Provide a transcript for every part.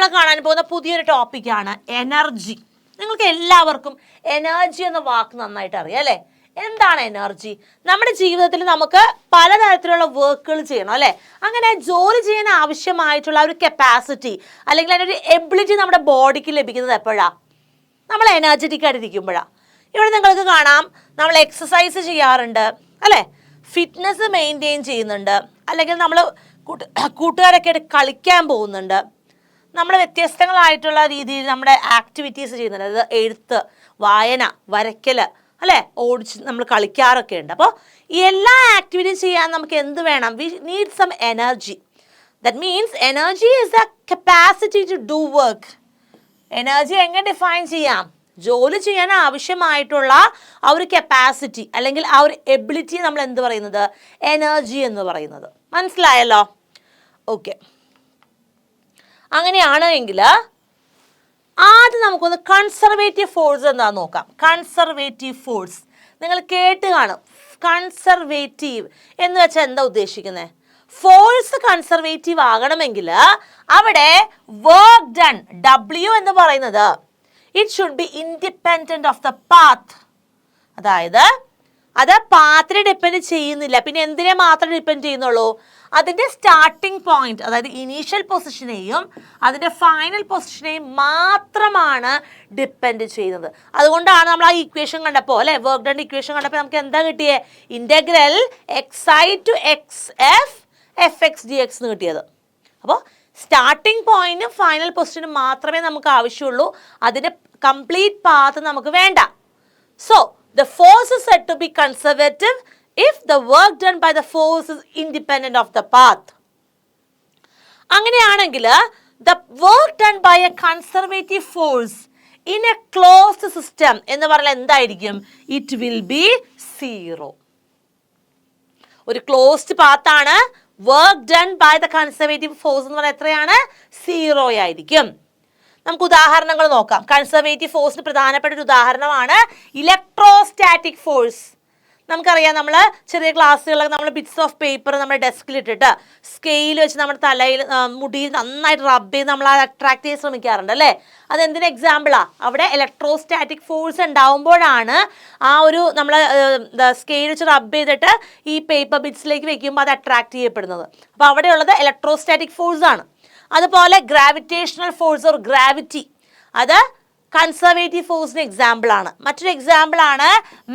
നമ്മൾ കാണാൻ പോകുന്ന പുതിയൊരു ടോപ്പിക്കാണ് എനർജി. നിങ്ങൾക്ക് എല്ലാവർക്കും എനർജി എന്ന വാക്ക് നന്നായിട്ട് അറിയാം അല്ലേ? എന്താണ് എനർജി? നമ്മുടെ ജീവിതത്തിൽ നമുക്ക് പലതരത്തിലുള്ള വർക്കുകൾ ചെയ്യണം അല്ലേ? അങ്ങനെ ജോലി ചെയ്യാൻ ആവശ്യമായിട്ടുള്ള ഒരു കപ്പാസിറ്റി അല്ലെങ്കിൽ അതിനൊരു എബിലിറ്റി നമ്മുടെ ബോഡിക്ക് ലഭിക്കുന്നത് എപ്പോഴാണ്? നമ്മൾ എനർജറ്റിക് ആയിട്ടിരിക്കുമ്പോഴാണ്. ഇവിടെ നിങ്ങൾക്ക് കാണാം, നമ്മൾ എക്സസൈസ് ചെയ്യാറുണ്ട് അല്ലേ? ഫിറ്റ്നസ് മെയിൻറ്റെയിൻ ചെയ്യുന്നുണ്ട്, അല്ലെങ്കിൽ നമ്മൾ കൂട്ടുകാരൊക്കെ ആയിട്ട് കളിക്കാൻ പോകുന്നുണ്ട്, നമ്മൾ വ്യത്യസ്തങ്ങളായിട്ടുള്ള രീതിയിൽ നമ്മുടെ ആക്ടിവിറ്റീസ് ചെയ്യുന്നുണ്ട്. അതായത് എഴുത്ത്, വായന, വരയ്ക്കൽ അല്ലേ, ഓടിച്ച് നമ്മൾ കളിക്കാറൊക്കെ ഉണ്ട്. അപ്പോൾ ഈ എല്ലാ ആക്ടിവിറ്റീസ് ചെയ്യാൻ നമുക്ക് എന്ത് വേണം? We need some energy. That means energy is the capacity to do work. Energy എങ്ങനെ ഡിഫൈൻ ചെയ്യാം? ജോലി ചെയ്യാൻ ആവശ്യമായിട്ടുള്ള ആ ഒരു കപ്പാസിറ്റി അല്ലെങ്കിൽ ആ ഒരു എബിലിറ്റി നമ്മൾ എന്ത് പറയുന്നത്? എനർജി എന്ന് പറയുന്നത്. മനസ്സിലായല്ലോ? ഓക്കെ, അങ്ങനെയാണ് എങ്കിൽ ആദ്യം നമുക്കൊന്ന് കൺസർവേറ്റീവ് ഫോഴ്സ് എന്താണെന്ന് നോക്കാം. കൺസർവേറ്റീവ് ഫോഴ്സ് നിങ്ങൾ കേട്ട് കാണും. കൺസർവേറ്റീവ് എന്ന് വെച്ചാൽ എന്താ ഉദ്ദേശിക്കുന്നത്? ഫോഴ്സ് കൺസർവേറ്റീവ് ആകണമെങ്കിൽ അവിടെ വർക്ക് ഡൺ, W എന്ന് പറയുന്നത്, it should be independent of the path. അതായത് അത് പാത്തിനെ ഡിപ്പെൻഡ് ചെയ്യുന്നില്ല. പിന്നെ എന്തിനെ മാത്രം ഡിപ്പെൻഡ് ചെയ്യുന്നുള്ളൂ? അതിൻ്റെ സ്റ്റാർട്ടിംഗ് പോയിന്റ്, അതായത് ഇനീഷ്യൽ പൊസിഷനെയും അതിൻ്റെ ഫൈനൽ പൊസിഷനെയും മാത്രമാണ് ഡിപ്പെൻഡ് ചെയ്യുന്നത്. അതുകൊണ്ടാണ് നമ്മൾ ആ ഇക്വേഷൻ കണ്ടപ്പോൾ അല്ലേ, വർക്ക് ഡൺ ഇക്വേഷൻ കണ്ടപ്പോൾ നമുക്ക് എന്താ കിട്ടിയേ? Integral xi to xf fx dx എന്ന് കിട്ടിയത്. അപ്പോൾ സ്റ്റാർട്ടിംഗ് പോയിന്റും ഫൈനൽ പൊസിഷനും മാത്രമേ നമുക്ക് ആവശ്യമുള്ളൂ. അതിൻ്റെ കംപ്ലീറ്റ് പാത്ത് നമുക്ക് വേണ്ട. So the force is said to be conservative if the work done by the force is independent of the path. അങ്ങനെയാണെങ്കിൽ the work done by a conservative force in a closed system എന്ന് പറഞ്ഞാൽ എന്തായിരിക്കും? It will be 0. ഒരു closed പാത്താണ്. Work done by the conservative force എന്ന് പറഞ്ഞാൽ എത്രയാണ്? 0 ആയിരിക്കും. നമുക്ക് ഉദാഹരണങ്ങൾ നോക്കാം. കൺസർവേറ്റീവ് ഫോഴ്സിന് പ്രധാനപ്പെട്ട ഒരു ഉദാഹരണമാണ് ഇലക്ട്രോസ്റ്റാറ്റിക് ഫോഴ്സ്. നമുക്കറിയാം, നമ്മൾ ചെറിയ ക്ലാസ്സുകളൊക്കെ നമ്മൾ ബിറ്റ്സ് ഓഫ് പേപ്പർ നമ്മുടെ ഡെസ്കിലിട്ടിട്ട് സ്കെയിൽ വെച്ച് നമ്മുടെ തലയിൽ മുടിയിൽ നന്നായിട്ട് റബ്ബ് ചെയ്ത് നമ്മൾ അത് അട്രാക്ട് ചെയ്യാൻ ശ്രമിക്കാറുണ്ട് അല്ലേ? അതെന്തിന് എക്സാമ്പിളാണ്? അവിടെ ഇലക്ട്രോസ്റ്റാറ്റിക് ഫോഴ്സ് ഉണ്ടാവുമ്പോഴാണ് ആ ഒരു നമ്മൾ സ്കെയിൽ വെച്ച് റബ്ബ് ചെയ്തിട്ട് ഈ പേപ്പർ ബിറ്റ്സിലേക്ക് വെക്കുമ്പോൾ അത് അട്രാക്ട് ചെയ്യപ്പെടുന്നത്. അപ്പോൾ അവിടെയുള്ളത് ഇലക്ട്രോസ്റ്റാറ്റിക് ഫോഴ്സ് ആണ്. അതുപോലെ ഗ്രാവിറ്റേഷണൽ ഫോഴ്സ് ഓർ ഗ്രാവിറ്റി, അത് കൺസർവേറ്റീവ് ഫോഴ്സിന് എക്സാമ്പിൾ ആണ്. മറ്റൊരു എക്സാമ്പിൾ ആണ്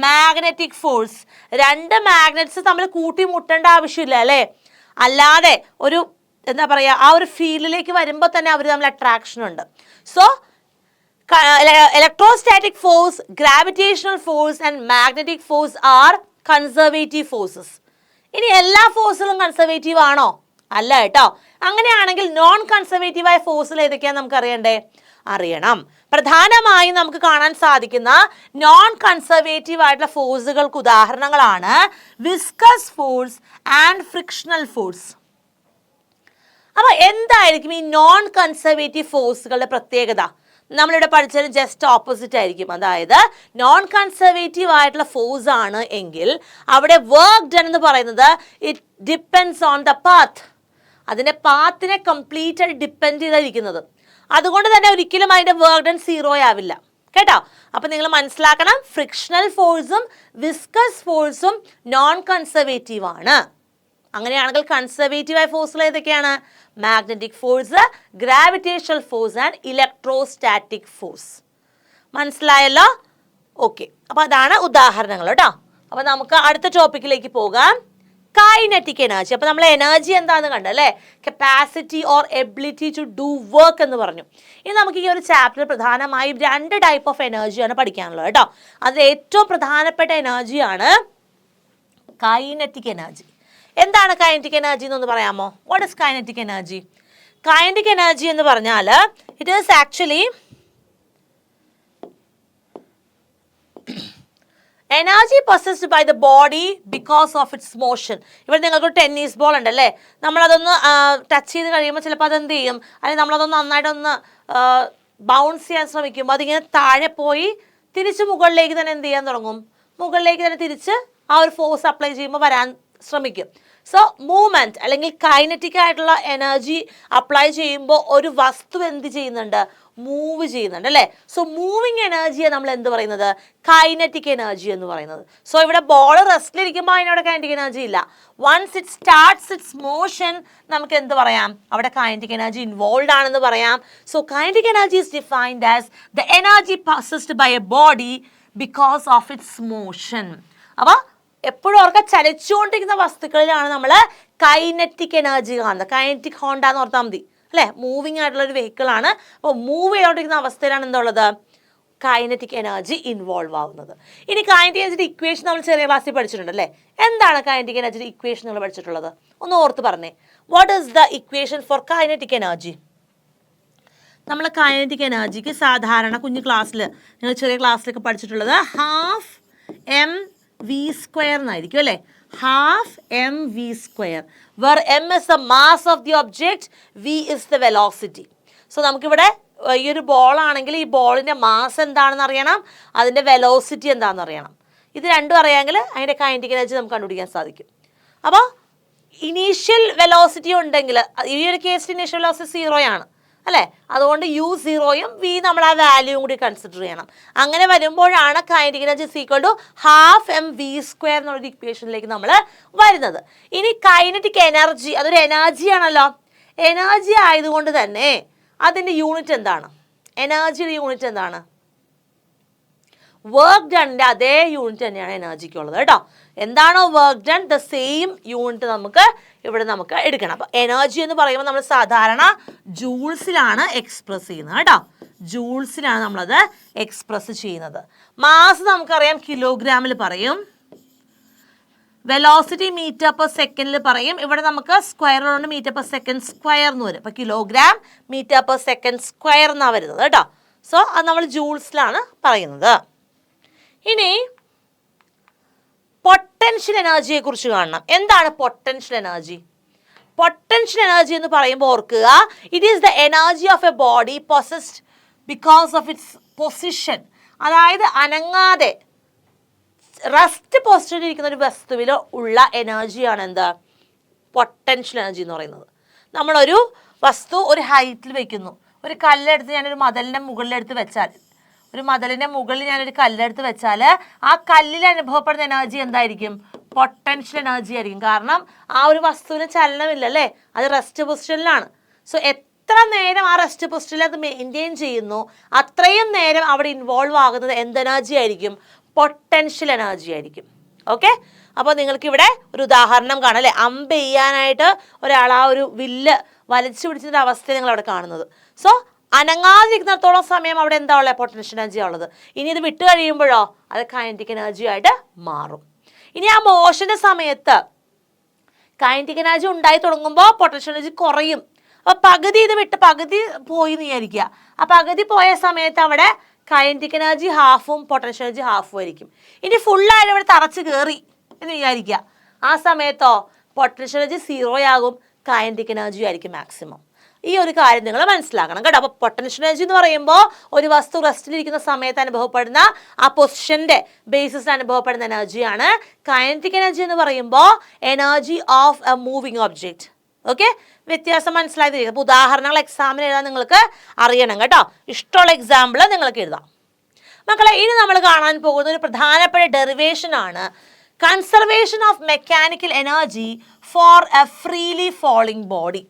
മാഗ്നറ്റിക് ഫോഴ്സ്. രണ്ട് മാഗ്നറ്റ്സ് തമ്മിൽ കൂട്ടിമുട്ടേണ്ട ആവശ്യമില്ല അല്ലേ? അല്ലാതെ ഒരു എന്താ പറയുക, ആ ഒരു ഫീൽഡിലേക്ക് വരുമ്പോൾ തന്നെ അവർ തമ്മിൽ അട്രാക്ഷൻ ഉണ്ട്. So electrostatic force, gravitational force and magnetic force are conservative forces. ഇനി എല്ലാ ഫോഴ്സുകളും കൺസർവേറ്റീവ് ആണോ? അല്ല കേട്ടോ. അങ്ങനെയാണെങ്കിൽ നോൺ കൺസർവേറ്റീവായ ഫോഴ്സുകൾ ഏതൊക്കെയാണെന്ന് നമുക്ക് അറിയണ്ടേ? അറിയണം. പ്രധാനമായും നമുക്ക് കാണാൻ സാധിക്കുന്ന നോൺ കൺസർവേറ്റീവ് ആയിട്ടുള്ള ഫോഴ്സുകൾക്ക് ഉദാഹരണങ്ങളാണ് viscous force and frictional force. അപ്പോൾ എന്തായിരിക്കും ഈ നോൺ കൺസർവേറ്റീവ് ഫോഴ്സുകളുടെ പ്രത്യേകത? നമ്മളിവിടെ പഠിച്ചത് ജസ്റ്റ് ഓപ്പോസിറ്റ് ആയിരിക്കും. അതായത് നോൺ കൺസർവേറ്റീവ് ആയിട്ടുള്ള ഫോഴ്സ് ആണ് എങ്കിൽ അവിടെ വർക്ക് ഡൺ എന്ന് പറയുന്നത് it depends on the path. അതിൻ്റെ പാത്തിനെ കംപ്ലീറ്റ് ആയിട്ട് ഡിപ്പെൻഡ് ചെയ്തിരിക്കുന്നത്. അതുകൊണ്ട് തന്നെ ഒരിക്കലും അതിൻ്റെ വർക്ക് ഡൺ 0 ആവില്ല കേട്ടോ. അപ്പം നിങ്ങൾ മനസ്സിലാക്കണം, ഫ്രിക്ഷണൽ ഫോഴ്സും വിസ്കസ് ഫോഴ്സും നോൺ കൺസർവേറ്റീവ് ആണ്. അങ്ങനെയാണെങ്കിൽ കൺസർവേറ്റീവായ ഫോഴ്സുകൾ ഏതൊക്കെയാണ്? Magnetic force, gravitational force and electrostatic force. മനസ്സിലായല്ലോ? ഓക്കെ, അപ്പോൾ അതാണ് ഉദാഹരണങ്ങൾ കേട്ടോ. അപ്പോൾ നമുക്ക് അടുത്ത ടോപ്പിക്കിലേക്ക് പോകാം. Kinetic energy. അപ്പോൾ നമ്മൾ എനർജി എന്താണെന്ന് കണ്ടല്ലേ? Capacity or ability to do work എന്ന് പറഞ്ഞു. ഇനി നമുക്ക് ഈ ഒരു ചാപ്റ്റർ പ്രധാനമായും 2 ടൈപ്പ് ഓഫ് എനർജിയാണ് പഠിക്കാനുള്ളത് കേട്ടോ. അതിൽ ഏറ്റവും പ്രധാനപ്പെട്ട എനർജിയാണ് കൈനറ്റിക് എനർജി. എന്താണ് കൈനറ്റിക് എനർജി എന്നൊന്ന് പറയാമോ? What is kinetic energy? Kinetic energy എന്ന് പറഞ്ഞാൽ it is actually energy possessed by the body because of its motion. ഇവിടെ നിങ്ങൾക്കൊരു ടെന്നീസ് ബോൾ ഉണ്ടല്ലേ, നമ്മളതൊന്ന് ടച്ച് ചെയ്ത് കഴിയുമ്പോൾ ചിലപ്പോൾ അതെന്ത് ചെയ്യും, അല്ലെങ്കിൽ നമ്മളതൊന്ന് നന്നായിട്ടൊന്ന് ബൗൺസ് ചെയ്യാൻ ശ്രമിക്കുമ്പോൾ അതിങ്ങനെ താഴെ പോയി തിരിച്ച് മുകളിലേക്ക് തന്നെ എന്ത് ചെയ്യാൻ തുടങ്ങും? മുകളിലേക്ക് തന്നെ തിരിച്ച് ആ ഒരു ഫോഴ്സ് അപ്ലൈ ചെയ്യുമ്പോൾ വരാൻ ശ്രമിക്കും. സോ മൂവ്മെൻറ്റ് അല്ലെങ്കിൽ കൈനറ്റിക് ആയിട്ടുള്ള എനർജി അപ്ലൈ ചെയ്യുമ്പോൾ ഒരു വസ്തു എന്ത് ചെയ്യുന്നുണ്ട്? മൂവ് ചെയ്യുന്നുണ്ട് അല്ലേ? സോ മൂവിങ് എനർജിയെ നമ്മൾ എന്ത് പറയുന്നത്? കൈനറ്റിക് എനർജി എന്ന് പറയുന്നത്. സോ ഇവിടെ ബോൾ റെസ്റ്റിലിരിക്കുമ്പോൾ അതിനവിടെ കൈനറ്റിക് എനർജി ഇല്ല. Once it starts its motion നമുക്ക് എന്ത് പറയാം? അവിടെ കൈനറ്റിക് എനർജി ഇൻവോൾവ് ആണെന്ന് പറയാം. So kinetic energy is defined as the energy passed by a body because of its motion. അപ്പോൾ എപ്പോഴും അവർക്ക് ചലിച്ചുകൊണ്ടിരിക്കുന്ന വസ്തുക്കളിലാണ് നമ്മൾ കൈനറ്റിക് എനർജി കാണുന്നത്. കൈനറ്റിക് ഹോണ്ട എന്ന് ഓർത്താൽ മതി അല്ലേ? മൂവിങ് ആയിട്ടുള്ള ഒരു വെഹിക്കിളാണ്. അപ്പോൾ മൂവ് ചെയ്തുകൊണ്ടിരിക്കുന്ന അവസ്ഥയിലാണ് എന്തുള്ളത്? കൈനറ്റിക് എനർജി ഇൻവോൾവ് ആവുന്നത്. ഇനി കൈനറ്റിക് എനർജിയുടെ ഇക്വേഷൻ നമ്മൾ ചെറിയ ക്ലാസ്സിൽ പഠിച്ചിട്ടുണ്ട് അല്ലേ? എന്താണ് കൈനറ്റിക് എനർജിയുടെ ഇക്വേഷൻ നിങ്ങൾ പഠിച്ചിട്ടുള്ളത്? ഒന്ന് ഓർത്ത് പറഞ്ഞേ. What is the equation for kinetic energy? നമ്മൾ കൈനറ്റിക് എനർജിക്ക് സാധാരണ കുഞ്ഞു ക്ലാസ്സിൽ, നിങ്ങൾ ചെറിയ ക്ലാസ്സിലൊക്കെ പഠിച്ചിട്ടുള്ളത് ഹാഫ് എം വി സ്ക്വയർ എന്നായിരിക്കും അല്ലേ? Half M V square, where m is the mass of the object, v is the velocity. So നമുക്കിവിടെ ഈ ഒരു ബോൾ ആണെങ്കിൽ ഈ ബോളിൻ്റെ മാസ് എന്താണെന്ന് അറിയണം, അതിൻ്റെ വെലോസിറ്റി എന്താണെന്ന് അറിയണം. ഇത് രണ്ടും അറിയാമെങ്കിൽ അതിൻ്റെ കൈനറ്റിക് എനർജി നമുക്ക് കണ്ടുപിടിക്കാൻ സാധിക്കും. അപ്പോൾ ഇനീഷ്യൽ വെലോസിറ്റി ഉണ്ടെങ്കിൽ, ഈ ഒരു കേസിൽ ഇനീഷ്യൽ വെലോസിറ്റി 0 ആണ് അല്ലേ? അതുകൊണ്ട് u 0യും v നമ്മൾ ആ വാല്യൂയും കൂടി കൺസിഡർ ചെയ്യണം. അങ്ങനെ വരുമ്പോഴാണ് kinetic energy equal to half M V square എന്നുള്ളൊരു ഇക്വേഷനിലേക്ക് നമ്മൾ വരുന്നത്. ഇനി കൈനറ്റിക് എനർജി അതൊരു എനർജി ആണല്ലോ. എനർജി ആയതുകൊണ്ട് തന്നെ അതിൻ്റെ യൂണിറ്റ് എന്താണ്? എനർജിയുടെ യൂണിറ്റ് എന്താണ്? വർക്ക് ഡണിൻ്റെ അതേ യൂണിറ്റ് തന്നെയാണ് എനർജിക്കുള്ളത് കേട്ടോ. എന്താണോ work done the same unit നമുക്ക് എടുക്കണം. അപ്പോൾ എനർജി എന്ന് പറയുമ്പോൾ നമ്മൾ സാധാരണ ജൂൾസിലാണ് എക്സ്പ്രസ് ചെയ്യുന്നത് കേട്ടോ. ജൂൾസിലാണ് നമ്മളത് എക്സ്പ്രസ് ചെയ്യുന്നത്. മാസ് നമുക്കറിയാം കിലോഗ്രാമിൽ പറയും, വെലോസിറ്റി മീറ്റർ പെർ സെക്കൻഡിൽ പറയും. ഇവിടെ നമുക്ക് സ്ക്വയർ കൊണ്ട് മീറ്റർ പെർ സെക്കൻഡ് സ്ക്വയർ എന്ന് വരും. അപ്പോൾ kilogram metre per second square എന്നാണ് വരുന്നത് കേട്ടോ. സോ അത് നമ്മൾ ജൂൾസിലാണ് പറയുന്നത്. ഇനി പൊട്ടൻഷ്യൽ എനർജിയെ കുറിച്ച് കാണണം. എന്താണ് പൊട്ടൻഷ്യൽ എനർജി? പൊട്ടൻഷ്യൽ എനർജി എന്ന് പറയുമ്പോൾ ഓർക്കുക, it is the energy of A body possessed because of it's position. അതായത് അനങ്ങാതെ റെസ്റ്റ് പൊസിഷനിൽ ഇരിക്കുന്ന ഒരു വസ്തുവിൽ ഉള്ള എനർജിയാണ് എന്ത്? പൊട്ടൻഷ്യൽ എനർജി എന്ന് പറയുന്നത്. നമ്മളൊരു വസ്തു ഒരു ഹൈറ്റിൽ വെക്കുന്നു. ഒരു കല്ലെടുത്ത് ഞാനൊരു മതിലിൻ്റെ മുകളിലെടുത്ത് വെച്ചാൽ, ഒരു മതിലിൻ്റെ മുകളിൽ ഞാനൊരു കല്ലെടുത്ത് വെച്ചാൽ ആ കല്ലിൽ അനുഭവപ്പെടുന്ന എനർജി എന്തായിരിക്കും? പൊട്ടൻഷ്യൽ എനർജി ആയിരിക്കും. കാരണം ആ ഒരു വസ്തുവിന് ചലനമില്ല അല്ലേ? അത് റെസ്റ്റ് പൊസിഷനിലാണ്. സോ എത്ര നേരം ആ റെസ്റ്റ് പൊസിഷനിൽ അത് മെയിൻറ്റെയിൻ ചെയ്യുന്നു അത്രയും നേരം അവിടെ ഇൻവോൾവ് ആകുന്നത് എന്ത് എനർജി ആയിരിക്കും? പൊട്ടൻഷ്യൽ എനർജി ആയിരിക്കും. ഓക്കെ, അപ്പോൾ നിങ്ങൾക്കിവിടെ ഒരു ഉദാഹരണം കാണാം അല്ലേ? അമ്പ് ചെയ്യാനായിട്ട് ഒരാൾ ആ ഒരു വില്ല് വലിച്ചു പിടിച്ചൊരു അവസ്ഥ നിങ്ങൾ അവിടെ കാണുന്നത്. സോ അനങ്ങാതിരിക്കുന്നിടത്തോളം സമയം അവിടെ എന്താ ഉള്ളത്? പൊട്ടൻഷ്യൽ എനർജിയാണ് ഉള്ളത്. ഇനി ഇത് വിട്ട് കഴിയുമ്പോഴോ അത് കൈനറ്റിക് എനർജി ആയിട്ട് മാറും. ഇനി ആ മോഷൻ്റെ സമയത്ത് കൈനറ്റിക് എനർജി ഉണ്ടായി തുടങ്ങുമ്പോൾ പൊട്ടൻഷ്യൽ എനർജി കുറയും. അപ്പോൾ പകുതി ഇത് വിട്ട് പകുതി പോയി എന്ന് വിചാരിക്കുക. ആ പകുതി പോയ സമയത്ത് അവിടെ കൈനറ്റിക് എനർജി ഹാഫും പൊട്ടൻഷ്യൽ എനർജി ഹാഫും ആയിരിക്കും. ഇനി ഫുള്ളായിട്ട് ഇവിടെ തറച്ച് കയറി എന്ന് വിചാരിക്കുക. ആ സമയത്തോ പൊട്ടൻഷ്യൽ എനർജി 0 ആകും, കൈനറ്റിക് എനർജി ആയിരിക്കും മാക്സിമം. ഈ ഒരു കാര്യം നിങ്ങൾ മനസ്സിലാക്കണം കേട്ടോ. അപ്പോൾ പൊട്ടൻഷ്യൽ എനർജി എന്ന് പറയുമ്പോൾ ഒരു വസ്തു റെസ്റ്റിലിരിക്കുന്ന സമയത്ത് അനുഭവപ്പെടുന്ന ആ പൊസിഷൻ്റെ ബേസിസിൽ അനുഭവപ്പെടുന്ന എനർജിയാണ്. കൈനറ്റിക് എനർജി എന്ന് പറയുമ്പോൾ energy of A moving object. Okay, വ്യത്യാസം മനസ്സിലായി തരിക. അപ്പോൾ ഉദാഹരണങ്ങൾ എക്സാമിന് എഴുതാൻ നിങ്ങൾക്ക് അറിയണം കേട്ടോ. ഇഷ്ടമുള്ള എക്സാമ്പിൾ നിങ്ങൾക്ക് എഴുതാം. മക്കളെ, ഇനി നമ്മൾ കാണാൻ പോകുന്ന ഒരു പ്രധാനപ്പെട്ട ഡെറിവേഷൻ ആണ് conservation of mechanical energy for a freely falling body.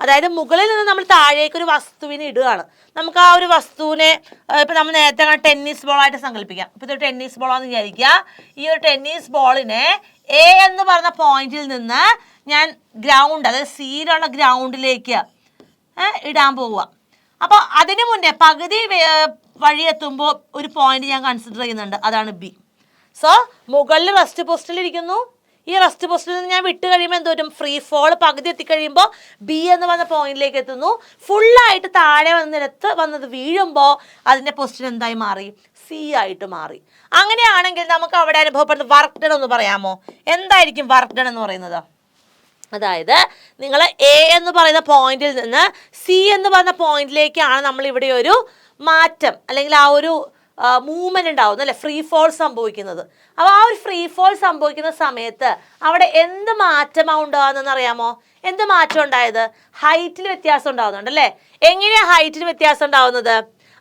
അതായത് മുകളിൽ നിന്ന് നമ്മൾ താഴേക്ക് ഒരു വസ്തുവിനെ ഇടുകയാണ്. നമുക്ക് ആ ഒരു വസ്തുവിനെ ഇപ്പം നമ്മൾ നേരത്തെ ടെന്നീസ് ബോളായിട്ട് സങ്കല്പിക്കാം. ഇപ്പോൾ ഇതൊരു ടെന്നീസ് ബോളാണെന്ന് വിചാരിക്കുക. ഈ ഒരു ടെന്നീസ് ബോളിനെ എ എന്ന് പറഞ്ഞ പോയിന്റിൽ നിന്ന് ഞാൻ ഗ്രൗണ്ട്, അതായത് സിയിലുള്ള ഗ്രൗണ്ടിലേക്ക് ഇടാൻ പോവുക. അപ്പോൾ അതിന് മുന്നേ പകുതി വഴി എത്തുമ്പോൾ ഒരു പോയിന്റ് ഞാൻ കൺസിഡർ ചെയ്യുന്നുണ്ട്, അതാണ് ബി. സോ മുകളിൽ റെസ്റ്റ് പോസ്റ്റിലിരിക്കുന്നു. ഈ റെസ്റ്റ് പോസ്റ്റിൽ നിന്ന് ഞാൻ വിട്ട് കഴിയുമ്പോൾ എന്ത് വരും? ഫ്രീ ഫോൾ പകുതി എത്തിക്കഴിയുമ്പോൾ ബി എന്ന് പറഞ്ഞ പോയിന്റിലേക്ക് എത്തുന്നു. ഫുള്ളായിട്ട് താഴെ വന്നിടത്ത് വന്നത് വീഴുമ്പോൾ അതിൻ്റെ പൊസിഷൻ എന്തായി മാറി? സി ആയിട്ട് മാറി. അങ്ങനെയാണെങ്കിൽ നമുക്ക് അവിടെ അനുഭവപ്പെടുന്ന വർക്ക് ഡൺ ഒന്ന് പറയാമോ? എന്തായിരിക്കും വർക്ക് ഡൺ എന്ന് പറയുന്നത്? അതായത് നിങ്ങൾ എ എന്ന് പറയുന്ന പോയിന്റിൽ നിന്ന് സി എന്ന് പറയുന്ന പോയിന്റിലേക്കാണ് നമ്മളിവിടെ ഒരു മാറ്റം അല്ലെങ്കിൽ ആ ഒരു മൂവ്മെന്റ് ഉണ്ടാവുന്നത് അല്ലെ, ഫ്രീ ഫോൾ സംഭവിക്കുന്നത്. അപ്പോൾ ആ ഒരു ഫ്രീ ഫോൾ സംഭവിക്കുന്ന സമയത്ത് അവിടെ എന്ത് മാറ്റമാണ് ഉണ്ടാകുന്നതെന്ന് അറിയാമോ? എന്ത് മാറ്റം ഉണ്ടായത്? ഹൈറ്റിൽ വ്യത്യാസം ഉണ്ടാകുന്നുണ്ട് അല്ലേ? എങ്ങനെയാണ് ഹൈറ്റിൽ വ്യത്യാസം ഉണ്ടാവുന്നത്?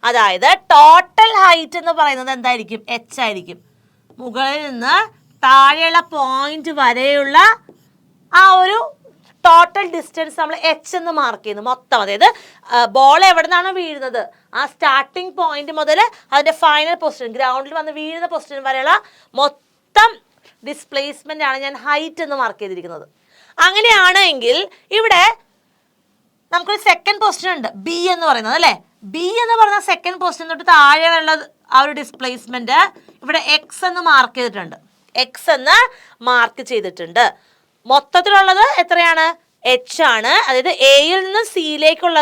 അതായത് ടോട്ടൽ ഹൈറ്റ് എന്ന് പറയുന്നത് എന്തായിരിക്കും? എച്ച് ആയിരിക്കും. മുകളിൽ നിന്ന് താഴെയുള്ള പോയിന്റ് വരെയുള്ള ആ ഒരു ടോട്ടൽ ഡിസ്റ്റൻസ് നമ്മൾ എച്ച് എന്ന് മാർക്ക് ചെയ്യുന്നു മൊത്തം. അതായത് ബോൾ എവിടെ നിന്നാണോ വീഴുന്നത് ആ സ്റ്റാർട്ടിങ് പോയിന്റ് മുതൽ അതിൻ്റെ ഫൈനൽ പൊസിഷൻ, ഗ്രൗണ്ടിൽ വന്ന് വീഴുന്ന പൊസിഷൻ വരെയുള്ള മൊത്തം ഡിസ്പ്ലേസ്മെൻ്റ് ആണ് ഞാൻ ഹൈറ്റ് എന്ന് മാർക്ക് ചെയ്തിരിക്കുന്നത്. അങ്ങനെയാണെങ്കിൽ ഇവിടെ നമുക്കൊരു സെക്കൻഡ് പൊസിഷൻ ഉണ്ട്, ബി എന്ന് പറയുന്നത് അല്ലേ? ബി എന്ന് പറഞ്ഞ സെക്കൻഡ് പൊസിഷൻ തൊട്ട് താഴെയുള്ള ആ ഒരു ഡിസ്പ്ലേസ്മെന്റ് ഇവിടെ എക്സ് എന്ന് മാർക്ക് ചെയ്തിട്ടുണ്ട്. എക്സ് എന്ന് മാർക്ക് ചെയ്തിട്ടുണ്ട്. മൊത്തത്തിലുള്ളത് എത്രയാണ്? എച്ച് ആണ്. അതായത് എയിൽ നിന്ന് സിയിലേക്കുള്ള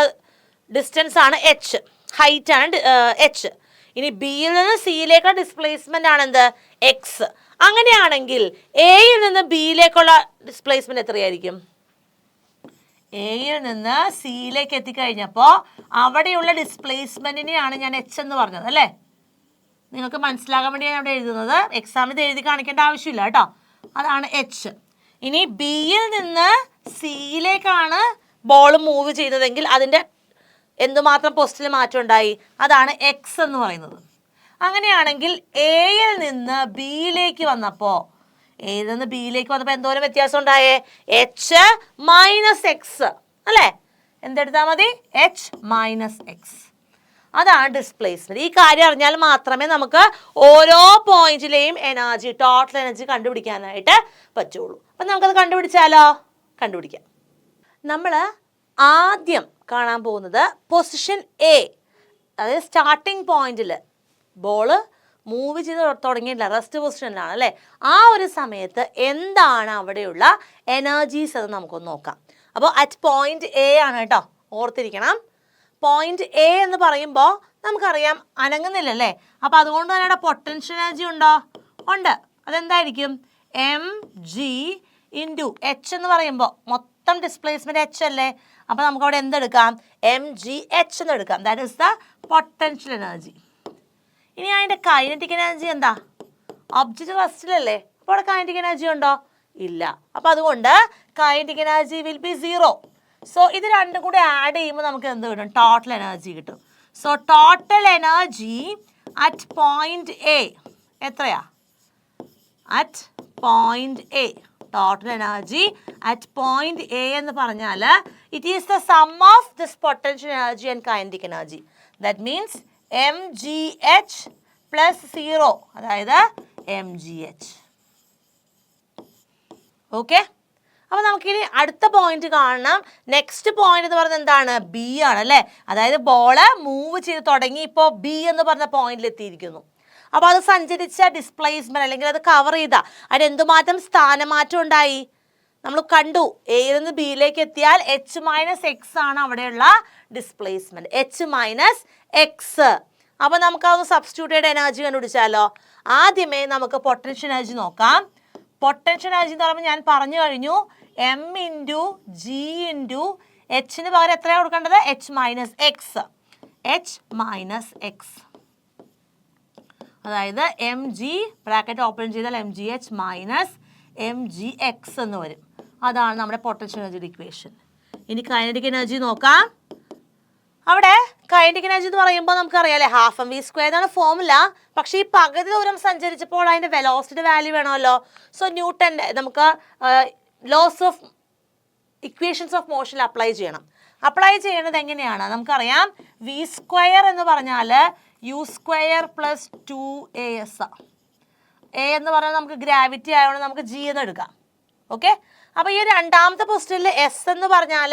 ഡിസ്റ്റൻസ് ആണ് എച്ച്, ഹൈറ്റ് ആണ് എച്ച്. ഇനി ബിയിൽ നിന്ന് സിയിലേക്കുള്ള ഡിസ്പ്ലേസ്മെന്റ് ആണ് എന്ത്? എക്സ്. അങ്ങനെയാണെങ്കിൽ എയിൽ നിന്ന് ബിയിലേക്കുള്ള ഡിസ്പ്ലേസ്മെന്റ് എത്രയായിരിക്കും? എയിൽ നിന്ന് സിയിലേക്ക് എത്തിക്കഴിഞ്ഞപ്പോൾ അവിടെയുള്ള ഡിസ്പ്ലേസ്മെന്റിനെയാണ് ഞാൻ എച്ച് എന്ന് പറഞ്ഞത് അല്ലേ? നിങ്ങൾക്ക് മനസ്സിലാകാൻ വേണ്ടിയാണ് അവിടെ എഴുതുന്നത്. എക്സാമിൽ എഴുതി കാണിക്കേണ്ട ആവശ്യമില്ല കേട്ടോ. അതാണ് എച്ച്. ഇനി ബിയിൽ നിന്ന് സിയിലേക്കാണ് ബോൾ മൂവ് ചെയ്തതെങ്കിൽ അതിൻ്റെ എന്തുമാത്രം പൊസിഷനിൽ മാറ്റം ഉണ്ടായി? അതാണ് എക്സ് എന്ന് പറയുന്നത്. അങ്ങനെയാണെങ്കിൽ എയിൽ നിന്ന് ബിയിലേക്ക് വന്നപ്പോൾ എന്തോരം വ്യത്യാസം ഉണ്ടായേ? എച്ച് മൈനസ് എക്സ് അല്ലേ? എന്തെടുത്താൽ മതി? H minus X. അതാണ് ഡിസ്പ്ലേസ്മെന്റ്. ഈ കാര്യം അറിഞ്ഞാൽ മാത്രമേ നമുക്ക് ഓരോ പോയിന്റിലെയും എനർജി, ടോട്ടൽ എനർജി കണ്ടുപിടിക്കാനായിട്ട് പറ്റുള്ളൂ. അപ്പം നമുക്കത് കണ്ടുപിടിച്ചാലോ? കണ്ടുപിടിക്കാം. നമ്മൾ ആദ്യം കാണാൻ പോകുന്നത് പൊസിഷൻ എ, അതായത് സ്റ്റാർട്ടിങ് പോയിന്റിൽ ബോള് മൂവ് ചെയ്ത് തുടങ്ങിയിട്ടില്ല, റെസ്റ്റ് പൊസിഷനിലാണ് അല്ലേ? ആ ഒരു സമയത്ത് എന്താണ് അവിടെയുള്ള എനർജീസ് എന്ന് നമുക്കൊന്ന് നോക്കാം. അപ്പോൾ അറ്റ് പോയിന്റ് എ ആണ് കേട്ടോ, ഓർത്തിരിക്കണം. പോയിന്റ് എ എന്ന് പറയുമ്പോൾ നമുക്കറിയാം അനങ്ങുന്നില്ലല്ലേ? അപ്പോൾ അതുകൊണ്ട് തന്നെ അവിടെ പൊട്ടൻഷ്യൽ എനർജി ഉണ്ടോ? ഉണ്ട്. അതെന്തായിരിക്കും? എം ജി ഇൻറ്റു എച്ച് എന്ന് പറയുമ്പോൾ മൊത്തം ഡിസ്പ്ലേസ്മെന്റ് എച്ച് അല്ലേ? അപ്പോൾ നമുക്ക് അവിടെ എന്തെടുക്കാം? എം ജി എച്ച് എന്ന് എടുക്കാം. That is the potential energy. ഇനി അതിൻ്റെ കൈനറ്റിക് എനർജി എന്താ? ഒബ്ജക്റ്റ് റെസ്റ്റിലല്ലേ? അപ്പോൾ അവിടെ കൈനറ്റിക് എനർജി ഉണ്ടോ? ഇല്ല. അപ്പോൾ അതുകൊണ്ട് kinetic energy will be 0. So ഇത് രണ്ടും കൂടി ആഡ് ചെയ്യുമ്പോൾ നമുക്ക് എന്ത് കിട്ടും? ടോട്ടൽ എനർജി കിട്ടും. സോ total energy at point A എത്രയാ? At point A total energy at point A എന്ന് പറഞ്ഞാൽ it is the sum of this potential energy and kinetic energy. That means M G H plus 0, അതായത് M G H. Okay, അപ്പോൾ നമുക്കിനി അടുത്ത point കാണണം. Next point എന്ന് പറയുന്നത് എന്താണ്? ബി ആണ് അല്ലേ? അതായത് ബോള് മൂവ് ചെയ്ത് തുടങ്ങി ഇപ്പോൾ ബി എന്ന് പറഞ്ഞ പോയിന്റിൽ എത്തിയിരിക്കുന്നു. അപ്പോൾ അത് സഞ്ചരിച്ച ഡിസ്പ്ലേസ്മെന്റ് അല്ലെങ്കിൽ അത് കവർ ചെയ്ത അതിന് എന്തുമാറ്റം? സ്ഥാനമാറ്റം ഉണ്ടായി. നമ്മൾ കണ്ടു, എയിൽ നിന്ന് ബിയിലേക്ക് എത്തിയാൽ എച്ച് മൈനസ് എക്സ് ആണ് അവിടെയുള്ള ഡിസ്പ്ലേസ്മെന്റ്, എച്ച് മൈനസ് എക്സ്. അപ്പോൾ നമുക്ക് അതൊന്ന് സബ്സ്റ്റിറ്റ്യൂട്ട് ചെയ്ത എനർജി കണ്ടുപിടിച്ചാലോ? ആദ്യമേ നമുക്ക് പൊട്ടൻഷ്യൽ എനർജി നോക്കാം. പൊട്ടൻഷ്യൽ എനർജി എന്ന് പറയുമ്പോൾ ഞാൻ പറഞ്ഞു കഴിഞ്ഞു, എം ഇൻറ്റു ജി ഇൻറ്റു എച്ചിന് പകരം എത്രയാണ് കൊടുക്കേണ്ടത്? H minus X. H minus X, അതായത് എം ജി ബ്രാക്കറ്റ് ഓപ്പൺ ചെയ്താൽ M G H minus M G X എന്ന് വരും. അതാണ് നമ്മുടെ പൊട്ടൻഷ്യൽ എനർജിയുടെ ഇക്വേഷൻ. ഇനി കൈനറ്റിക് എനർജി നോക്കാം. അവിടെ കൈനറ്റിക് എനർജി എന്ന് പറയുമ്പോൾ നമുക്കറിയാമല്ലേ, ഹാഫ് എം വി സ്ക്വയർ എന്നാണ് ഫോമുല. പക്ഷേ ഈ പകുതി ദൂരം സഞ്ചരിച്ചപ്പോൾ അതിൻ്റെ വെലോസിറ്റിയുടെ വാല്യൂ വേണമല്ലോ. സോ ന്യൂട്ടൻ്റെ നമുക്ക് ലോസ് ഓഫ് ഇക്വേഷൻസ് ഓഫ് മോഷനിൽ അപ്ലൈ ചെയ്യണം. അപ്ലൈ ചെയ്യേണ്ടത് എങ്ങനെയാണ്? നമുക്കറിയാം വി സ്ക്വയർ എന്ന് പറഞ്ഞാൽ U square plus 2as. A എന്ന് പറഞ്ഞാൽ നമുക്ക് ഗ്രാവിറ്റി ആയതുകൊണ്ട് നമുക്ക് ജി എന്ന് എടുക്കാം. ഓക്കെ, അപ്പോൾ ഈ രണ്ടാമത്തെ പൊസിഷനിൽ എസ് എന്ന് പറഞ്ഞാൽ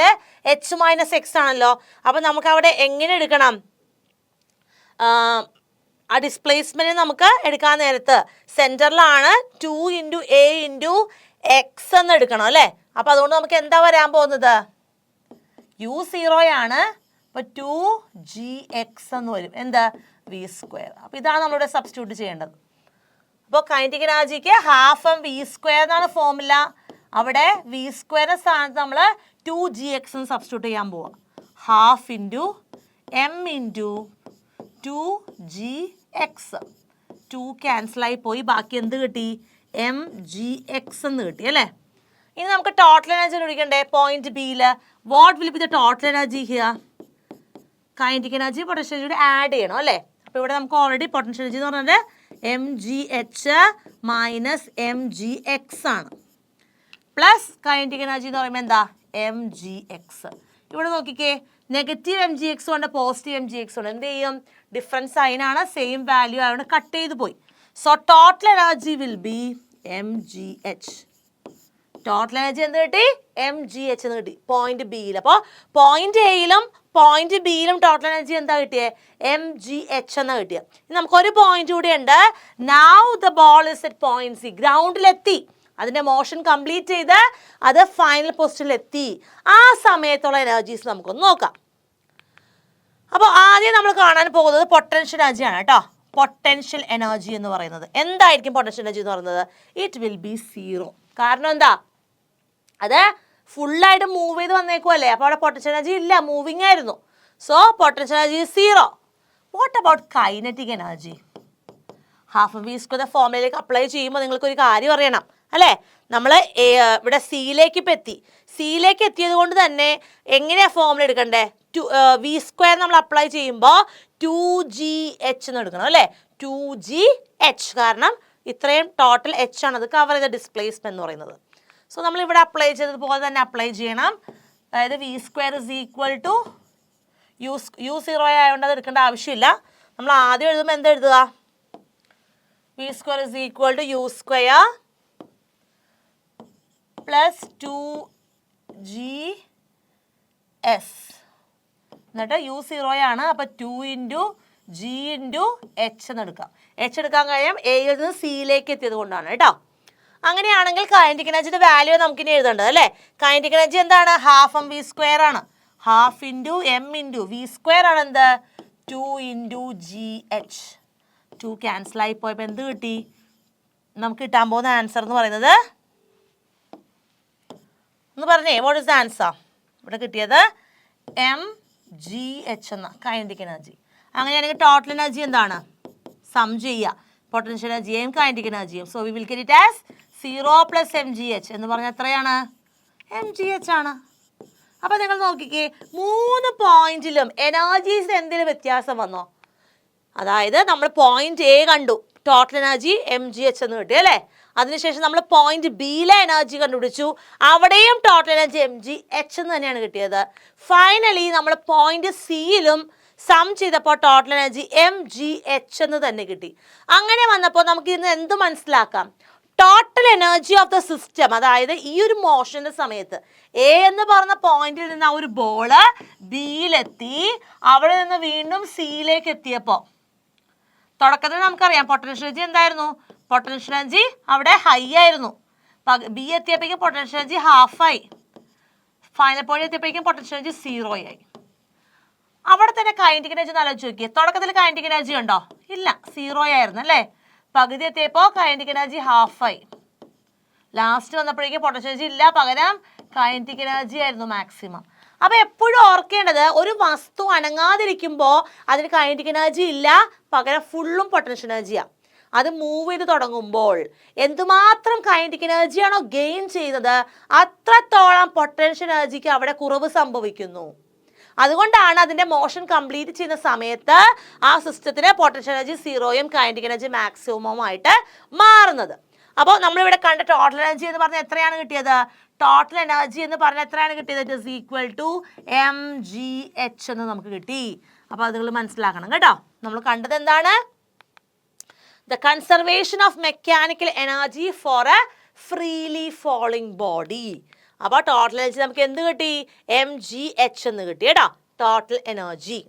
എച്ച് മൈനസ് എക്സ് ആണല്ലോ. അപ്പോൾ നമുക്ക് അവിടെ എങ്ങനെ എടുക്കണം? ആ ഡിസ്പ്ലേസ്മെൻറ്റ് നമുക്ക് എടുക്കാൻ നേരത്ത് സെൻറ്ററിലാണ് 2 ഇൻറ്റു എ ഇൻറ്റു എക്സ് എന്ന് എടുക്കണം അല്ലേ? അപ്പോൾ അതുകൊണ്ട് നമുക്ക് എന്താ വരാൻ പോകുന്നത്? യു 0 ആണ്, അപ്പോൾ 2gx എന്ന് വരും. എന്താ? V square. അപ്പോൾ ഇതാണ് നമ്മളിവിടെ സബ്സ്റ്റിറ്റ്യൂട്ട് ചെയ്യേണ്ടത്. അപ്പോൾ കൈനറ്റിക് എനർജിക്ക് ഹാഫ് എം വി സ്ക്വയർ എന്നാണ് ഫോമുല. അവിടെ വി സ്ക്വയറിൻ്റെ സ്ഥാനത്ത് നമ്മൾ 2gx എന്ന് സബ്സ്റ്റിറ്റ്യൂട്ട് ചെയ്യാൻ പോവാം. Half into M into 2g X. 2 ക്യാൻസലായി പോയി, ബാക്കി എന്ത് കിട്ടി? എം ജി എക്സ് എന്ന് കിട്ടി അല്ലേ. ഇനി നമുക്ക് ടോട്ടൽ എനർജി കണ്ടുപിടിക്കണ്ടേ പോയിന്റ് ബിയിൽ. What will be the total energy here? Kinetic energy potential എനർജിയുടെ ആഡ് ചെയ്യണം അല്ലേ. അപ്പോൾ ഇവിടെ നമുക്ക് ഓൾറെഡി പൊട്ടൻഷ്യൽ എനർജി എന്ന് പറഞ്ഞാൽ M G H minus M G X ആണ്. പ്ലസ് കൈനറ്റിക് എനർജി എന്ന് പറയുമ്പോൾ എന്താ? M G X. ഇവിടെ നോക്കിക്കേ, നെഗറ്റീവ് എം ജി എക്സ് ഉണ്ട്, പോസിറ്റീവ് എം ജി എക്സ് ഉണ്ട്. എന്ത് ചെയ്യും? ഡിഫറൻസ് സൈനാണ്, സെയിം വാല്യൂ ആയതുകൊണ്ട് കട്ട് ചെയ്ത് പോയി. So total energy will B M G H. Total energy എന്ത് കിട്ടി? എം ജി എച്ച് എന്ന് കിട്ടി പോയിന്റ് ബിയിൽ. അപ്പോൾ പോയിന്റ് എയിലും പോയിന്റ് ബിയിലും ടോട്ടൽ എനർജി എന്താ കിട്ടിയത്? എം ജി എച്ച് എന്നാ കിട്ടിയത്. ഇനി നമുക്കൊരു പോയിന്റ് കൂടി ഉണ്ട്. Now the ball is at point C. ഗ്രൗണ്ടിലെത്തി, അതിൻ്റെ മോഷൻ കംപ്ലീറ്റ് ചെയ്ത് അത് ഫൈനൽ പൊസിഷനിലെത്തി. ആ സമയത്തുള്ള എനർജീസ് നമുക്കൊന്ന് നോക്കാം. അപ്പോൾ ആദ്യം നമ്മൾ കാണാൻ പോകുന്നത് പൊട്ടൻഷ്യൽ എനർജിയാണ് കേട്ടോ. പൊട്ടൻഷ്യൽ എനർജി എന്ന് പറയുന്നത് എന്തായിരിക്കും? പൊട്ടൻഷ്യൽ എനർജി എന്ന് പറയുന്നത് ഇറ്റ് വിൽ ബി 0. കാരണം എന്താ? അത് ഫുള്ളായിട്ട് മൂവ് ചെയ്ത് വന്നേക്കുമല്ലേ. അപ്പോൾ അവിടെ പൊട്ടൻഷ്യൽ എനർജി ഇല്ല, മൂവിങ് ആയിരുന്നു. So potential energy 0. What about kinetic energy? Half M V square ഫോർമുലയിലേക്ക് അപ്ലൈ ചെയ്യുമ്പോൾ നിങ്ങൾക്കൊരു കാര്യം അറിയണം അല്ലേ. നമ്മൾ ഇവിടെ സിയിലേക്ക് ഇപ്പം എത്തി. സിയിലേക്ക് എത്തിയത് കൊണ്ട് തന്നെ എങ്ങനെയാണ് ഫോർമുല എടുക്കണ്ടേ? വി സ്ക്വയർ നമ്മൾ അപ്ലൈ ചെയ്യുമ്പോൾ 2GH എന്ന് എടുക്കണം അല്ലേ. 2GH. കാരണം ഇത്രയും ടോട്ടൽ എച്ച് ആണ് അത് കവർ ചെയ്ത ഡിസ്പ്ലേസ്മെന്റ് എന്ന് പറയുന്നത്. സോ നമ്മൾ ഇവിടെ അപ്ലൈ ചെയ്തതുപോലെ തന്നെ അപ്ലൈ ചെയ്യണം. അതായത് v square is equal to u 0 ആയതുകൊണ്ട് അത് എടുക്കേണ്ട ആവശ്യമില്ല. നമ്മൾ ആദ്യം എഴുതുമ്പോൾ എന്താ എഴുതുക? V square is equal to u square plus 2GS. എന്നിട്ട് യു 0 ആണ്, അപ്പോൾ 2 × G × H എന്ന് എടുക്കാം. H എടുക്കാൻ കഴിയും എയിൽ നിന്ന് സിയിലേക്ക് എത്തിയത് കൊണ്ടാണ് കേട്ടോ. അങ്ങനെയാണെങ്കിൽ കൈനറ്റിക് എനർജിയുടെ വാല്യൂ നമുക്കിനി എഴുതേണ്ടത് അല്ലേ. കൈനറ്റിക് എനർജി എന്താണ്? ഹാഫ് എം വി സ്ക്വയർ ആണ്. Half into M into v square ആണ് എന്ത്? 2 × GH. 2 ക്യാൻസലായി പോയപ്പോൾ എന്ത് കിട്ടി? നമുക്ക് കിട്ടാൻ പോകുന്ന ആൻസർ എന്ന് പറയുന്നത് ഒന്ന് പറഞ്ഞേ, വാട്ട് ഇസ് ദ ആൻസർ? ഇവിടെ കിട്ടിയത് MGH എന്ന കൈനറ്റിക് എനർജി. അങ്ങനെയാണെങ്കിൽ ടോട്ടൽ എനർജി എന്താണ്? സം ചെയ്യുക പൊട്ടൻഷ്യൽ എനർജിയും കൈനറ്റിക് എനർജിയും. So we will get it as 0 + MGH എന്ന് പറഞ്ഞാൽ എത്രയാണ്? MGH ആണ്. അപ്പോൾ നിങ്ങൾ നോക്കിക്കേ, 3 പോയിന്റിലും എനർജീസിന് എന്തെങ്കിലും വ്യത്യാസം വന്നോ? അതായത് നമ്മൾ പോയിന്റ് എ കണ്ടു, ടോട്ടൽ എനർജി MGH എന്ന് കിട്ടി അല്ലേ. അതിനുശേഷം നമ്മൾ പോയിന്റ് ബിയിലെ എനർജി കണ്ടുപിടിച്ചു, അവിടെയും ടോട്ടൽ എനർജി MGH എന്ന് തന്നെയാണ് കിട്ടിയത്. ഫൈനലി നമ്മൾ പോയിന്റ് സിയിലും സം ചെയ്തപ്പോൾ ടോട്ടൽ എനർജി MGH എന്ന് തന്നെ കിട്ടി. അങ്ങനെ വന്നപ്പോൾ നമുക്ക് ഇന്ന് എന്ത് മനസ്സിലാക്കാം? Total energy of the system, അതായത് ഈ ഒരു മോഷൻ്റെ സമയത്ത് എ എന്ന് പറഞ്ഞ പോയിന്റിൽ നിന്ന് ആ ഒരു ബോള് ബിയിലെത്തി, അവിടെ നിന്ന് വീണ്ടും സിയിലേക്ക് എത്തിയപ്പോൾ തുടക്കത്തിൽ നമുക്കറിയാം പൊട്ടൻഷ്യൽ എനർജി എന്തായിരുന്നു? പൊട്ടൻഷ്യൽ എനർജി അവിടെ ഹൈ ആയിരുന്നു. ബി എത്തിയപ്പോഴേക്കും പൊട്ടൻഷ്യൽ എനർജി ഹാഫായി. ഫൈനൽ പോയിന്റ് എത്തിയപ്പോഴേക്കും പൊട്ടൻഷ്യൽ എനർജി 0 ആയി. അവിടെ തന്നെ കൈനറ്റിക് എനർജി ഒന്ന് ആലോചിച്ച് നോക്കിയേ. തുടക്കത്തിൽ കൈനറ്റിക് എനർജി ഉണ്ടോ? ഇല്ല, 0 ആയിരുന്നു അല്ലേ. പകുതി എത്തിയപ്പോൾ കൈനറ്റിക് എനർജി ഹാഫായി. ലാസ്റ്റ് വന്നപ്പോഴേക്കും പൊട്ടൻഷ്യൽ എനർജി ഇല്ല, പകരം കൈനറ്റിക് എനർജി ആയിരുന്നു മാക്സിമം. അപ്പോൾ എപ്പോഴും ഓർക്കേണ്ടത്, ഒരു വസ്തു അനങ്ങാതിരിക്കുമ്പോൾ അതിന് കൈനറ്റിക് എനർജി ഇല്ല, പകരം ഫുള്ളും പൊട്ടൻഷ്യൽ എനർജിയാണ്. അത് മൂവ് ചെയ്ത് തുടങ്ങുമ്പോൾ എന്തുമാത്രം കൈനറ്റിക് എനർജിയാണോ ഗെയിൻ ചെയ്യുന്നത്, അത്രത്തോളം പൊട്ടൻഷ്യൽ എനർജിക്ക് അവിടെ കുറവ് സംഭവിക്കുന്നു. അതുകൊണ്ടാണ് അതിൻ്റെ മോഷൻ കംപ്ലീറ്റ് ചെയ്യുന്ന സമയത്ത് ആ സിസ്റ്റത്തിന് പൊട്ടൻഷ്യൽ എനർജി 0യും കൈനറ്റിക് എനർജി മാക്സിമമായിട്ട് മാറുന്നത്. അപ്പോൾ നമ്മളിവിടെ കണ്ട ടോട്ടൽ എനർജി എന്ന് പറഞ്ഞാൽ എത്രയാണ് കിട്ടിയത്? ടോട്ടൽ എനർജി എന്ന് പറഞ്ഞാൽ എത്രയാണ് കിട്ടിയത്? It is equal to MGH എന്ന് നമുക്ക് കിട്ടി. അപ്പോൾ അത് നിങ്ങൾ മനസ്സിലാക്കണം കേട്ടോ. നമ്മൾ കണ്ടത് എന്താണ്? The conservation of mechanical energy for a freely falling body. അപ്പോൾ ടോട്ടൽ എനർജി നമുക്ക് എന്ത് കിട്ടി? MGH എന്ന് കിട്ടി കേട്ടോ. Total energy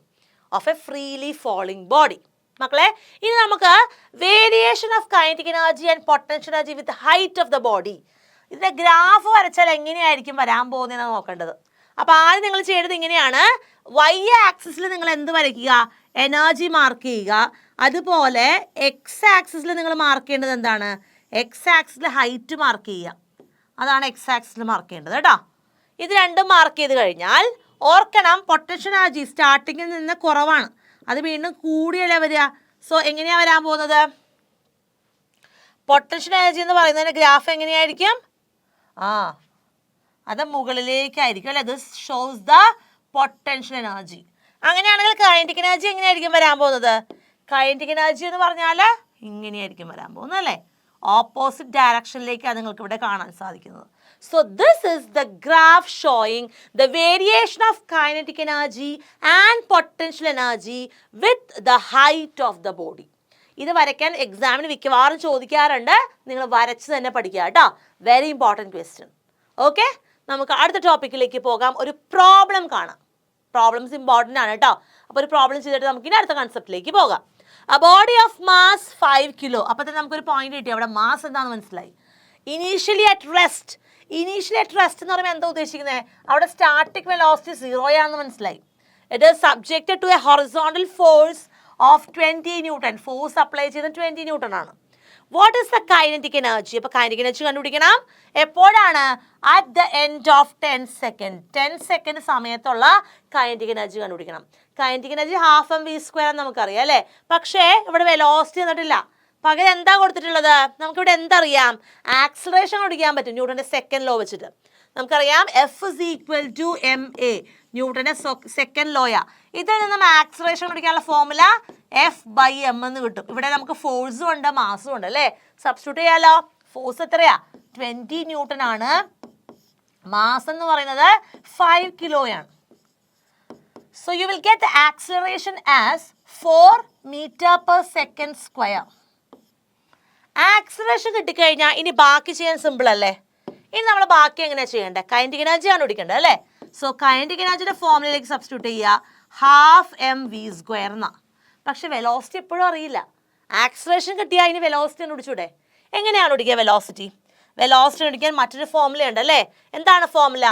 of a freely falling body. മക്കളെ, ഇനി നമുക്ക് variation of kinetic energy and potential energy with height of the body. ഇതിൻ്റെ ഗ്രാഫ് വരച്ചാൽ എങ്ങനെയായിരിക്കും വരാൻ പോകുന്നതെന്നാണ് നോക്കേണ്ടത്. അപ്പോൾ ആദ്യം നിങ്ങൾ ചെയ്യേണ്ടത് ഇങ്ങനെയാണ്. Y ആക്സിസിൽ നിങ്ങൾ എന്ത് വരയ്ക്കുക? എനർജി മാർക്ക് ചെയ്യുക. അതുപോലെ എക്സ് ആക്സിസിൽ നിങ്ങൾ മാർക്ക് ചെയ്യേണ്ടത് എന്താണ്? എക്സ് ആക്സിസിൽ ഹൈറ്റ് മാർക്ക് ചെയ്യുക. അതാണ് എക്സ് ആക്സിസിൽ മാർക്ക് ചെയ്യേണ്ടത് കേട്ടോ. ഇത് രണ്ടും മാർക്ക് ചെയ്ത് കഴിഞ്ഞാൽ ഓർക്കണം, പൊട്ടൻഷ്യൽ എനർജി സ്റ്റാർട്ടിങ്ങിൽ നിന്ന് കുറവാണ്, അത് വീണ്ടും കൂടിയല്ലേ വരിക. സോ എങ്ങനെയാണ് വരാൻ പോകുന്നത്? പൊട്ടൻഷ്യൽ എനർജി എന്ന് പറയുന്നതിൻ്റെ ഗ്രാഫ് എങ്ങനെയായിരിക്കും? അത് മുകളിലേക്കായിരിക്കും അല്ലേ? This shows the potential energy. അങ്ങനെയാണെങ്കിൽ കൈനറ്റിക് എനർജി എങ്ങനെയായിരിക്കും വരാൻ പോകുന്നത്? കൈനറ്റിക് എനർജി എന്ന് പറഞ്ഞാൽ ഇങ്ങനെയായിരിക്കും വരാൻ പോകുന്നത് അല്ലേ? ഓപ്പോസിറ്റ് ഡയറക്ഷനിലേക്കാണ് നിങ്ങൾക്ക് ഇവിടെ കാണാൻ സാധിക്കുന്നത്. So this is the graph showing the variation of kinetic energy and potential energy with the height of the body. ഇത് വരയ്ക്കാൻ എക്സാമിന് മിക്കവാറും ചോദിക്കാറുണ്ട്. നിങ്ങൾ വരച്ച് തന്നെ പഠിക്കുക കേട്ടോ. Very important question. ഓക്കെ, നമുക്ക് അടുത്ത ടോപ്പിക്കിലേക്ക് പോകാം. ഒരു പ്രോബ്ലം കാണാം. പ്രോബ്ലംസ് ഇമ്പോർട്ടൻ്റ് ആണ് കേട്ടോ. അപ്പോൾ ഒരു പ്രോബ്ലം ചെയ്തിട്ട് നമുക്ക് ഇനി അടുത്ത കൺസെപ്റ്റിലേക്ക് പോകാം. A body of mass 5 kilo. അപ്പോൾ തന്നെ നമുക്കൊരു പോയിന്റ് കിട്ടി. അവിടെ മാസ് എന്താണെന്ന് മനസ്സിലായി. ഇനീഷ്യലി അറ്റ് റെസ്റ്റ് എന്ന് പറയുമ്പോൾ എന്താ ഉദ്ദേശിക്കുന്നത്? അവിടെ സ്റ്റാർട്ടിക് വെലോസിറ്റി 0 ആണെന്ന് മനസ്സിലായി. It is subjected to a horizontal force of 20 newton. Force apply ചെയ്യുന്നത് 20 ന്യൂട്ടൺ ആണ്. What is the kinetic energy? അപ്പോൾ കൈനറ്റിക് എനർജി കണ്ടുപിടിക്കണം. എപ്പോഴാണ്? At the end of 10 second. 10 second സമയത്തുള്ള കൈനറ്റിക് എനർജി കണ്ടുപിടിക്കണം. കൈനറ്റിക് എനർജി ½ mv² എന്ന് നമുക്കറിയാം അല്ലേ? പക്ഷേ ഇവിടെ വെലോസിറ്റി തന്നിട്ടില്ല. പകരം എന്താ കൊടുത്തിട്ടുള്ളത്? നമുക്കിവിടെ എന്തറിയാം? ആക്സിലറേഷൻ കണ്ടുപിടിക്കാൻ പറ്റും ന്യൂട്ടൻ്റെ സെക്കൻഡ് ലോ വെച്ചിട്ട്. നമുക്കറിയാം F = ma. ന്യൂട്ടൻ്റെ സെക്കൻഡ് ലോയാ. ഇതിൽ നിന്നും ആക്സിലറേഷൻ കണ്ടുപിടിക്കാനുള്ള ഫോർമുല F/m എന്ന് കിട്ടും. ഇവിടെ നമുക്ക് ഫോഴ്സും ഉണ്ട് മാസും ഉണ്ട് അല്ലേ? സബ്സ്റ്റിറ്റ്യൂട്ട് ചെയ്യാലോ. ഫോഴ്സ് എത്രയാ? 20 ന്യൂട്ടൺ ആണ്. മാസ് എന്ന് പറയുന്നത് 5 കിലോയാണ്. So you will get the acceleration as 4 m/s². Acceleration കിട്ടിക്കഴിഞ്ഞാൽ ഇനി ബാക്കി ചെയ്യാൻ സിമ്പിൾ അല്ലേ? ഇനി നമ്മൾ ബാക്കി എങ്ങനെയാണ് ചെയ്യേണ്ടത്? കൈനറ്റിക് എനർജി ആണ് പിടിക്കേണ്ടത് അല്ലേ? സോ കൈനറ്റിക് എനർജിയുടെ ഫോർമുലയിലേക്ക് സബ്സ്റ്റിറ്റ്യൂട്ട് ചെയ്യുക. ½ mv² എന്നാ. പക്ഷെ വെലോസിറ്റി എപ്പോഴും അറിയില്ല. ആക്സിലറേഷൻ കിട്ടിയാൽ ഇനി വെലോസിറ്റി കണ്ടുപിടിച്ചൂടെ? എങ്ങനെയാണ് പിടിക്കുക വെലോസിറ്റി? വെലോസിറ്റി പിടിക്കാൻ മറ്റൊരു ഫോർമുല ഉണ്ട് അല്ലേ? എന്താണ് ഫോർമുല?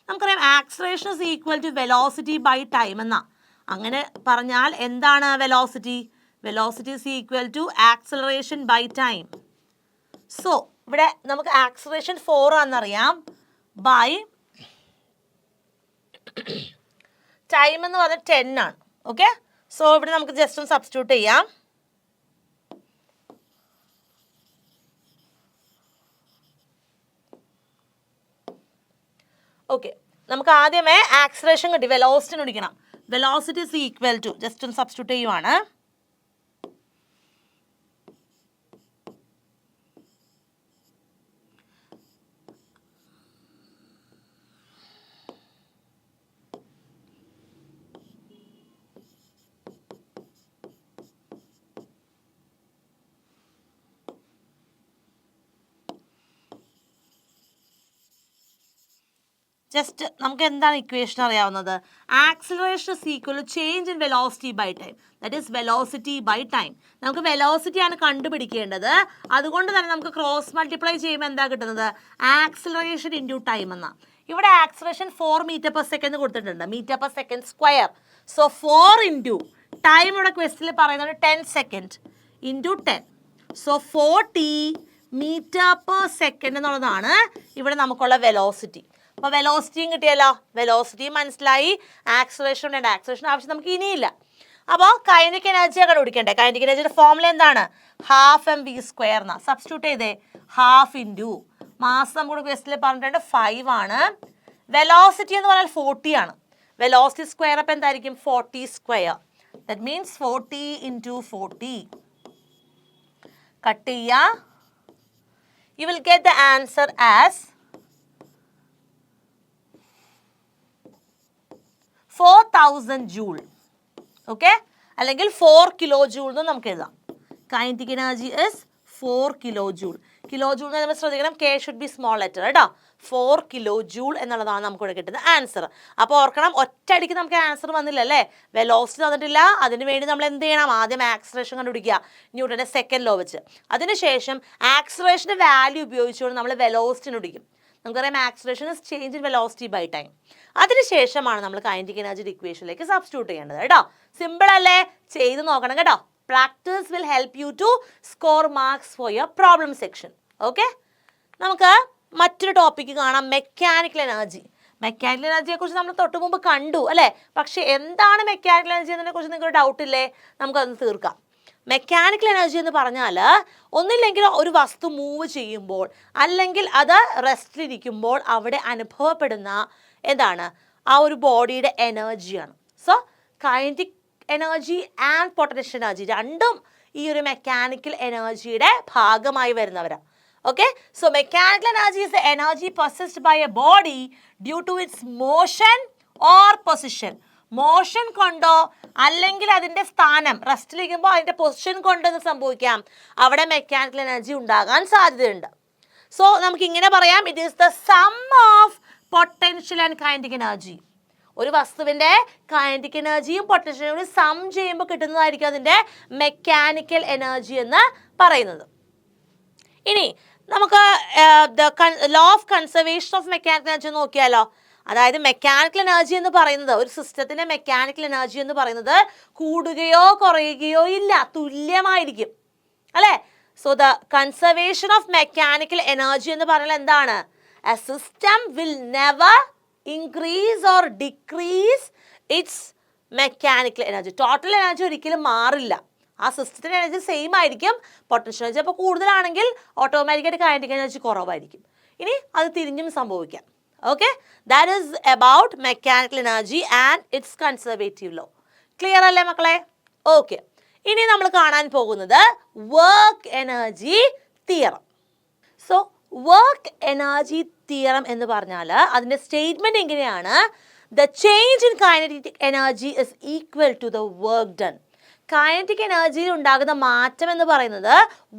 നമുക്കറിയാം acceleration is equal to velocity by time എന്നാ. അങ്ങനെ പറഞ്ഞാൽ എന്താണ് velocity? Velocity is equal to acceleration by time. So ഇവിടെ നമുക്ക് ആക്സിലറേഷൻ 4 ആണെന്നറിയാം. ബൈ ടൈം എന്ന് പറഞ്ഞാൽ 10 ആണ്. ഓക്കെ, സോ ഇവിടെ നമുക്ക് ജസ്റ്റ് ഒന്ന് സബ്സ്റ്റിറ്റ്യൂട്ട് ചെയ്യാം. ഓക്കെ, നമുക്ക് ആദ്യമേ ആക്സിലറേഷൻ കിട്ടി. വെലോസിറ്റി പിടിക്കണം. Velocity is equal to just ഒന്ന് സബ്സ്റ്റിറ്റ്യൂട്ട് ചെയ്യുവാണ്. ജസ്റ്റ് നമുക്ക് എന്താണ് ഇക്വേഷൻ അറിയാവുന്നത്? Acceleration is equal to change in velocity by time. That is velocity by time. നമുക്ക് വെലോസിറ്റിയാണ് കണ്ടുപിടിക്കേണ്ടത്. അതുകൊണ്ട് തന്നെ നമുക്ക് ക്രോസ് മൾട്ടിപ്ലൈ ചെയ്യുമ്പോൾ എന്താ കിട്ടുന്നത്? ആക്സിലറേഷൻ ഇൻറ്റു ടൈം എന്നാ. ഇവിടെ ആക്സിലറേഷൻ 4 m/s കൊടുത്തിട്ടുണ്ട്. m/s². സോ 4 ഇൻറ്റു ടൈം ഇവിടെ ക്വസ്റ്റിൽ പറയുന്നത് 10 സെക്കൻഡ് ഇൻറ്റു 10. സോ 40 m/s എന്നുള്ളതാണ് ഇവിടെ നമുക്കുള്ള വെലോസിറ്റി. അപ്പോൾ വെലോസിറ്റിയും കിട്ടിയല്ലോ. വെലോസിറ്റിയും മനസ്സിലായി. ആക്സിലറേഷൻ ഉണ്ട്. ആക്സിലറേഷൻ ആവശ്യം നമുക്ക് ഇനിയില്ല. അപ്പോൾ കൈനറ്റിക് എനർജിയാണ് കണ്ടുപിടിക്കണ്ടേ? കൈനറ്റിക് എനർജിയുടെ ഫോർമുല എന്താണ്? ½ mv² എന്നാ. സബ്സ്റ്റിറ്റ്യൂട്ട് ചെയ്തേ. ½ ഇൻറ്റു മാസ് നമ്മുടെ ക്വസ്റ്റിൽ പറഞ്ഞിട്ടുണ്ട് 5 ആണ്. വെലോസിറ്റി എന്ന് പറഞ്ഞാൽ 40 ആണ്. വെലോസിറ്റി സ്ക്വയർ അപ്പം എന്തായിരിക്കും? 40². That means 40 into 40. കട്ട് ചെയ്യുക. You will get the answer as 4000 joule. Okay, അല്ലെങ്കിൽ 4 കിലോ ജൂൾ എന്ന് നമുക്ക് എഴുതാം. Kinetic energy is 4 kilo joule. Kilo joule എന്ന് നമ്മൾ ശ്രദ്ധിക്കണം. K should be small letter കേട്ടോ. 4 കിലോ ജൂൾ എന്നുള്ളതാണ് നമുക്ക് ഇവിടെ കിട്ടുന്ന ആൻസർ. അപ്പോൾ ഓർക്കണം, ഒറ്റയടിക്ക് നമുക്ക് ആൻസർ വന്നില്ല അല്ലേ? വെലോസിറ്റി തന്നിട്ടില്ല. അതിന് വേണ്ടി നമ്മൾ എന്ത് ചെയ്യണം? ആദ്യം ആക്സിലറേഷൻ കണ്ടുപിടിക്കുക ന്യൂട്ടൻ്റെ സെക്കൻഡ് ലോ വെച്ച്. അതിനുശേഷം ആക്സിലറേഷൻ്റെ വാല്യൂ ഉപയോഗിച്ചുകൊണ്ട് നമ്മൾ വെലോസിറ്റി കണ്ടുപിടിക്കും. നമുക്കറിയാം acceleration is change in velocity by time. അതിനുശേഷമാണ് നമ്മൾ കൈനറ്റിക് എനർജിയുടെ ഇക്വേഷനിലേക്ക് സബ്സ്റ്റിറ്റ്യൂട്ട് ചെയ്യേണ്ടത് കേട്ടോ. സിമ്പിൾ അല്ലേ? ചെയ്ത് നോക്കണം കേട്ടോ. Practice will help you to score marks for your problem section. Okay, നമുക്ക് മറ്റൊരു ടോപ്പിക്ക് കാണാം. Mechanical energy. മെക്കാനിക്കൽ എനർജിയെ കുറിച്ച് നമ്മൾ തൊട്ട് മുമ്പ് കണ്ടു അല്ലേ? പക്ഷെ എന്താണ് മെക്കാനിക്കൽ എനർജി എന്നതിനെ കുറിച്ച് നിങ്ങൾക്ക് ഡൗട്ട് ഇല്ലേ? നമുക്കതൊന്ന് തീർക്കാം. മെക്കാനിക്കൽ എനർജി എന്ന് പറഞ്ഞാൽ ഒന്നില്ലെങ്കിൽ ഒരു വസ്തു മൂവ് ചെയ്യുമ്പോൾ അല്ലെങ്കിൽ അത് റെസ്റ്റിലിരിക്കുമ്പോൾ അവിടെ അനുഭവപ്പെടുന്ന എന്താണ് ആ ഒരു ബോഡിയുടെ എനർജിയാണ്. So kinetic energy and potential energy രണ്ടും ഈ ഒരു മെക്കാനിക്കൽ എനർജിയുടെ ഭാഗമായി വരുന്നവരാണ്. Okay, so mechanical energy is the energy possessed by a body due to its motion or position. Motion കൊണ്ടോ അല്ലെങ്കിൽ അതിൻ്റെ സ്ഥാനം റെസ്റ്റിലിരിക്കുമ്പോൾ അതിൻ്റെ പൊസിഷൻ കൊണ്ടെന്ന് സംഭവിക്കാം അവിടെ മെക്കാനിക്കൽ എനർജി ഉണ്ടാകാൻ സാധ്യതയുണ്ട്. സോ നമുക്ക് ഇങ്ങനെ പറയാം, it is the sum of potential and kinetic energy. ഒരു വസ്തുവിൻ്റെ കൈനറ്റിക് എനർജിയും പൊട്ടൻഷ്യലും കൂടി സം ചെയ്യുമ്പോൾ കിട്ടുന്നതായിരിക്കും അതിൻ്റെ മെക്കാനിക്കൽ എനർജി എന്ന് പറയുന്നത്. ഇനി നമുക്ക് law of conservation of mechanical energy നോക്കിയാലോ. അതായത് മെക്കാനിക്കൽ എനർജി എന്ന് പറയുന്നത് ഒരു സിസ്റ്റത്തിൻ്റെ മെക്കാനിക്കൽ എനർജി എന്ന് പറയുന്നത് കൂടുകയോ കുറയുകയോ ഇല്ല, തുല്യമായിരിക്കും അല്ലേ. So the conservation of mechanical energy എന്ന് പറഞ്ഞാൽ എന്താണ്? A system will never increase or decrease it's mechanical energy. Total energy ഒരിക്കലും മാറില്ല, ആ സിസ്റ്റത്തിൻ്റെ എനർജി സെയിം ആയിരിക്കും. പൊട്ടൻഷ്യൽ എനർജി അപ്പോൾ കൂടുതലാണെങ്കിൽ ഓട്ടോമാറ്റിക്കായിട്ട് കൈനറ്റിക് എനർജി കുറവായിരിക്കും. ഇനി അത് തിരിഞ്ഞും സംഭവിക്കാം. Okay, that is about mechanical energy and its conservative law. Clear അല്ലേ മക്കളെ? ഓക്കെ, ഇനി നമ്മൾ കാണാൻ പോകുന്നത് work energy theorem. So work energy theorem എന്ന് പറഞ്ഞാൽ അതിൻ്റെ സ്റ്റേറ്റ്മെൻറ്റ് എങ്ങനെയാണ്? The change in kinetic energy is equal to the work done. Kinetic എനർജിയിൽ ഉണ്ടാകുന്ന മാറ്റം എന്ന് പറയുന്നത്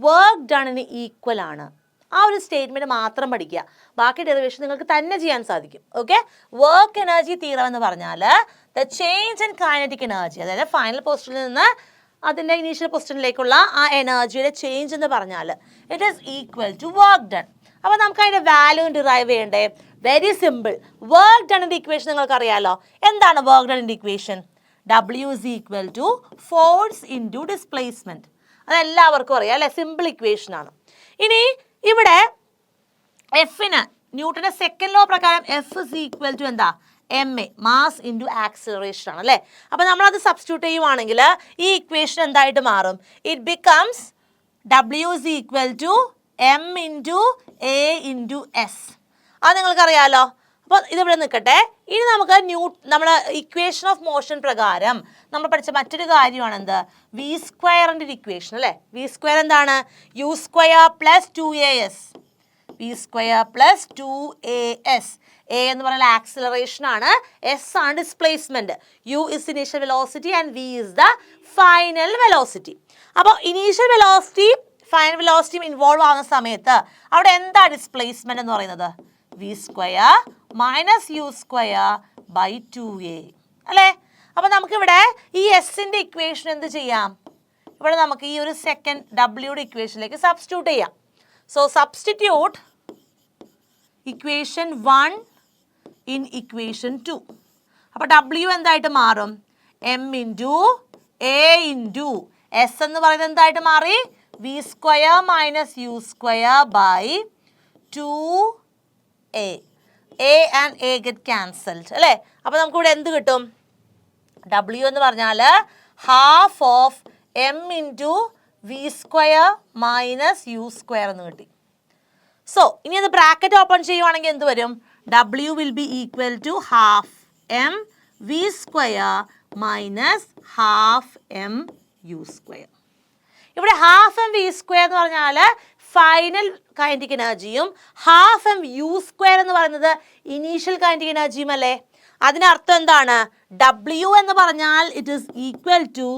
വർക്ക് ഡണിന് ഈക്വൽ ആണ്. ആ ഒരു സ്റ്റേറ്റ്മെൻറ്റ് മാത്രം പഠിക്കുക, ബാക്കി ഡെറിവേഷൻ നിങ്ങൾക്ക് തന്നെ ചെയ്യാൻ സാധിക്കും. ഓക്കെ, വർക്ക് എനർജി തിയറം എന്ന് പറഞ്ഞാൽ the change in kinetic energy, അതായത് ഫൈനൽ പൊസിഷനിൽ നിന്ന് അതിൻ്റെ ഇനീഷ്യൽ പൊസിഷനിലേക്കുള്ള ആ എനർജിയുടെ ചേഞ്ച് എന്ന് പറഞ്ഞാൽ it is equal to work done. അപ്പോൾ നമുക്ക് അതിൻ്റെ വാല്യൂ ഡിറൈവ് ചെയ്യണ്ടേ? Very simple. വർക്ക് ഡണിൻ്റെ ഇക്വേഷൻ നിങ്ങൾക്ക് അറിയാലോ. എന്താണ് വർക്ക് ഡണിൻ്റെ equation? W is equal to force into displacement. അതെല്ലാവർക്കും അറിയാം അല്ലേ, സിമ്പിൾ ഇക്വേഷൻ ആണ്. ഇനി ഇവിടെ എഫിന് ന്യൂട്ടന്റെ സെക്കൻഡ് ലോ പ്രകാരം F is equal to എന്താ? ma, മാസ് ഇൻറ്റു ആക്സിലറേഷൻ ആണ് അല്ലേ. അപ്പോൾ നമ്മളത് സബ്സ്റ്റിറ്റ്യൂട്ട് ചെയ്യുവാണെങ്കിൽ ഈ ഇക്വേഷൻ എന്തായിട്ട് മാറും? It becomes W is equal to m into a into s. അത് നിങ്ങൾക്കറിയാലോ. അപ്പോൾ ഇതിവിടെ നിൽക്കട്ടെ. ഇനി നമുക്ക് നമ്മുടെ ഇക്വേഷൻ ഓഫ് മോഷൻ പ്രകാരം നമ്മൾ പഠിച്ച മറ്റൊരു കാര്യമാണ് എന്ത്? വി സ്ക്വയറിൻ്റെ ഒരു ഇക്വേഷൻ അല്ലേ. വി സ്ക്വയർ എന്താണ്? U square plus 2as. V square plus 2as. A എന്ന് പറയുന്നത് ആക്സിലറേഷൻ ആണ്, എസ് ആണ് displacement, u is initial velocity and v is the final velocity. അപ്പോൾ ഇനീഷ്യൽ വെലോസിറ്റി ഫൈനൽ വെലോസിറ്റിയും ഇൻവോൾവ് ആവുന്ന സമയത്ത് അവിടെ എന്താ ഡിസ്പ്ലേസ്മെൻറ്റ് എന്ന് പറയുന്നത്? V square minus u square by 2a അല്ലേ. അപ്പോൾ നമുക്കിവിടെ ഈ എസിൻ്റെ ഇക്വേഷൻ എന്ത് ചെയ്യാം? ഇവിടെ നമുക്ക് ഈ ഒരു സെക്കൻഡ് ഡബ്ല്യൂയുടെ ഇക്വേഷനിലേക്ക് സബ്സ്റ്റിറ്റ്യൂട്ട് ചെയ്യാം. So substitute equation 1 in equation 2. അപ്പോൾ ഡബ്ല്യു എന്തായിട്ട് മാറും? M into a into s എന്ന് പറയുന്നത് എന്തായിട്ട് മാറി? V square minus u square by 2a. A and a get cancelled അല്ലേ. അപ്പോൾ നമുക്കിവിടെ എന്ത് കിട്ടും? ഡബ്ല്യു എന്ന് പറഞ്ഞാൽ half of m into v square minus u square എന്ന് കിട്ടി. സോ ഇനി അത് ബ്രാക്കറ്റ് ഓപ്പൺ ചെയ്യുവാണെങ്കിൽ എന്ത് വരും? W will be equal to half M V square minus half m u square. ഇവിടെ ഹാഫ് എം വി സ്ക്വയർ എന്ന് പറഞ്ഞാൽ ഫൈനൽ കൈനറ്റിക് എനർജിയും ഹാഫ് എം യു സ്ക്വയർ എന്ന് പറയുന്നത് ഇനീഷ്യൽ കൈനറ്റിക് എനർജിയും അല്ലേ. അതിനർത്ഥം എന്താണ്? ഡബ്ല്യു എന്ന് പറഞ്ഞാൽ it is equal to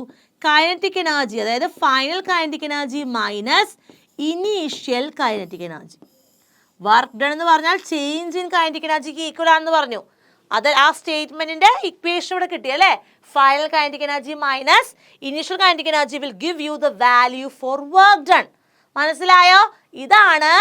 kinetic energy, അതായത് final kinetic energy minus initial kinetic energy. Work done എന്ന് പറഞ്ഞാൽ ചേഞ്ച് ഇൻ കൈനറ്റിക് എനർജിക്ക് ഈക്വൽ ആണെന്ന് പറഞ്ഞു. അത് ആ സ്റ്റേറ്റ്മെന്റിന്റെ ഇക്വേഷൻ ഇവിടെ കിട്ടി അല്ലേ. Final kinetic energy minus initial kinetic energy will give you the value for work done. മനസ്സിലായോ? ഇതാണ്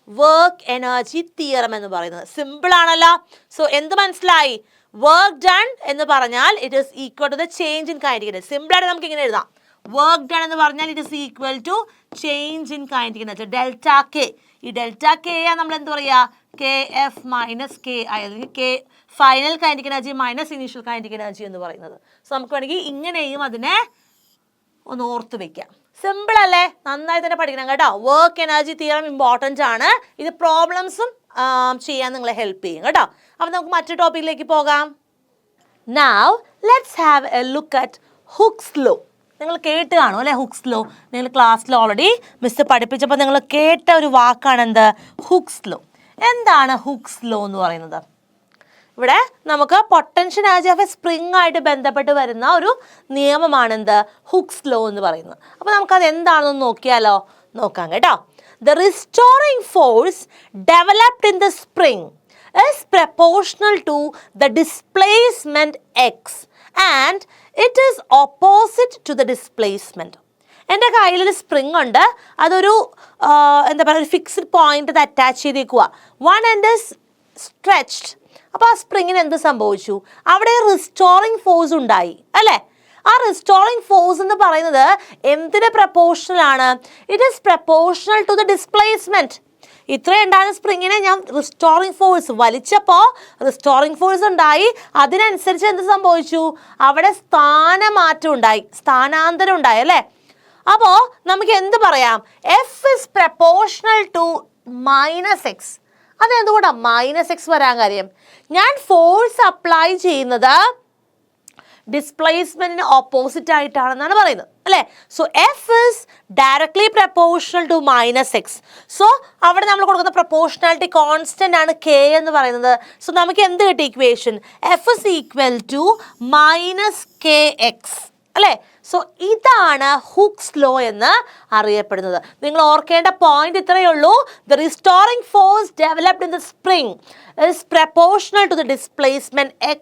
വർക്ക് എനർജി തിയറം എന്ന് പറയുന്നത്. സിമ്പിൾ ആണല്ലോ. സോ എന്ത് മനസ്സിലായി? വർക്ക് ഡൺ എന്ന് പറഞ്ഞാൽ it is equal to the change in kinetic energy. സിമ്പിളായിട്ട് നമുക്ക് ഇങ്ങനെ എഴുതാം. വർക്ക് ഡൺ എന്ന് പറഞ്ഞാൽ it is equal to change in kinetic energy delta K. ഈ ഡെൽറ്റ കെ നമ്മൾ എന്ത് പറയുക? K F minus K I, അല്ലെങ്കിൽ K final kinetic energy minus initial kinetic energy എന്ന് പറയുന്നത്. സോ നമുക്ക് വേണമെങ്കിൽ ഇങ്ങനെയും അതിനെ ഒന്ന് ഓർത്ത് വയ്ക്കാം. സിമ്പിൾ അല്ലേ? നന്നായി തന്നെ പഠിക്കണം കേട്ടോ. വർക്ക് എനർജി തിയറം ഇമ്പോർട്ടൻ്റ് ആണ്. ഇത് പ്രോബ്ലംസും ചെയ്യാൻ നിങ്ങളെ ഹെൽപ്പ് ചെയ്യും കേട്ടോ. അപ്പം നമുക്ക് മറ്റൊരു ടോപ്പിക്കിലേക്ക് പോകാം. Now let's have a look at Hooke's law. നിങ്ങൾ കേട്ട് കാണും അല്ലേ ഹുക്സ് ലോ? നിങ്ങൾ ക്ലാസ്സിൽ ഓൾറെഡി മിസ് പഠിപ്പിച്ചപ്പോൾ നിങ്ങൾ കേട്ട ഒരു വാക്കാണ് എന്ത്? Hooks law. എന്താണ് ഹുക്സ് ലോ എന്ന് പറയുന്നത്? ഇവിടെ നമുക്ക് potential energy of A spring ആയിട്ട് ബന്ധപ്പെട്ട് വരുന്ന ഒരു നിയമമാണ് എന്ത്? ഹുക്സ് ലോ എന്ന് പറയുന്നത്. അപ്പോൾ നമുക്കത് എന്താണെന്ന് നോക്കിയാലോ? നോക്കാം കേട്ടോ. The restoring force developed in the spring is proportional to the displacement x and it is opposite to the displacement. എൻ്റെ കയ്യിലൊരു സ്പ്രിംഗ് ഉണ്ട്, അതൊരു എന്താ പറയുക, ഒരു ഫിക്സ്ഡ് പോയിന്റ് അറ്റാച്ച് ചെയ്തേക്കുക. One end is stretched. അപ്പോൾ ആ സ്പ്രിങ്ങിന് എന്ത് സംഭവിച്ചു? അവിടെ റിസ്റ്റോറിംഗ് ഫോഴ്സ് ഉണ്ടായി അല്ലേ? ആ റിസ്റ്റോറിംഗ് ഫോഴ്സ് എന്ന് പറയുന്നത് എന്തിന് പ്രപ്പോർഷണൽ ആണ്? It is proportional to the displacement. ഇത്രയും ഉണ്ടായിരുന്ന സ്പ്രിങ്ങിനെ ഞാൻ റിസ്റ്റോറിംഗ് ഫോഴ്സ് വലിച്ചപ്പോൾ റിസ്റ്റോറിംഗ് ഫോഴ്സ് ഉണ്ടായി. അതിനനുസരിച്ച് എന്ത് സംഭവിച്ചു? അവിടെ സ്ഥാനമാറ്റം ഉണ്ടായി, സ്ഥാനാന്തരം ഉണ്ടായി അല്ലേ? അപ്പോൾ നമുക്ക് എന്ത് പറയാം? F is proportional to -x. അതെന്തുകൊണ്ടാണ് -x വരാൻ കാര്യം? ഞാൻ ഫോഴ്സ് അപ്ലൈ ചെയ്യുന്നത് ഡിസ്പ്ലേസ്മെന്റിന് ഓപ്പോസിറ്റ് ആയിട്ടാണെന്നാണ് പറയുന്നത് അല്ലേ? So f is directly proportional to -x. So അവിടെ നമ്മൾ കൊടുക്കുന്ന പ്രപ്പോർഷണാലിറ്റി കോൺസ്റ്റന്റ് ആണ് കെ എന്ന് പറയുന്നത്. സോ നമുക്ക് എന്ത് കിട്ടി equation? F is equal to -kx അല്ലേ? സോ ഇതാണ് ഹുക്സ് ലോ എന്ന് അറിയപ്പെടുന്നത്. നിങ്ങൾ ഓർക്കേണ്ട പോയിന്റ് ഇത്രയേ ഉള്ളൂ. The restoring force developed in the spring is proportional to the displacement x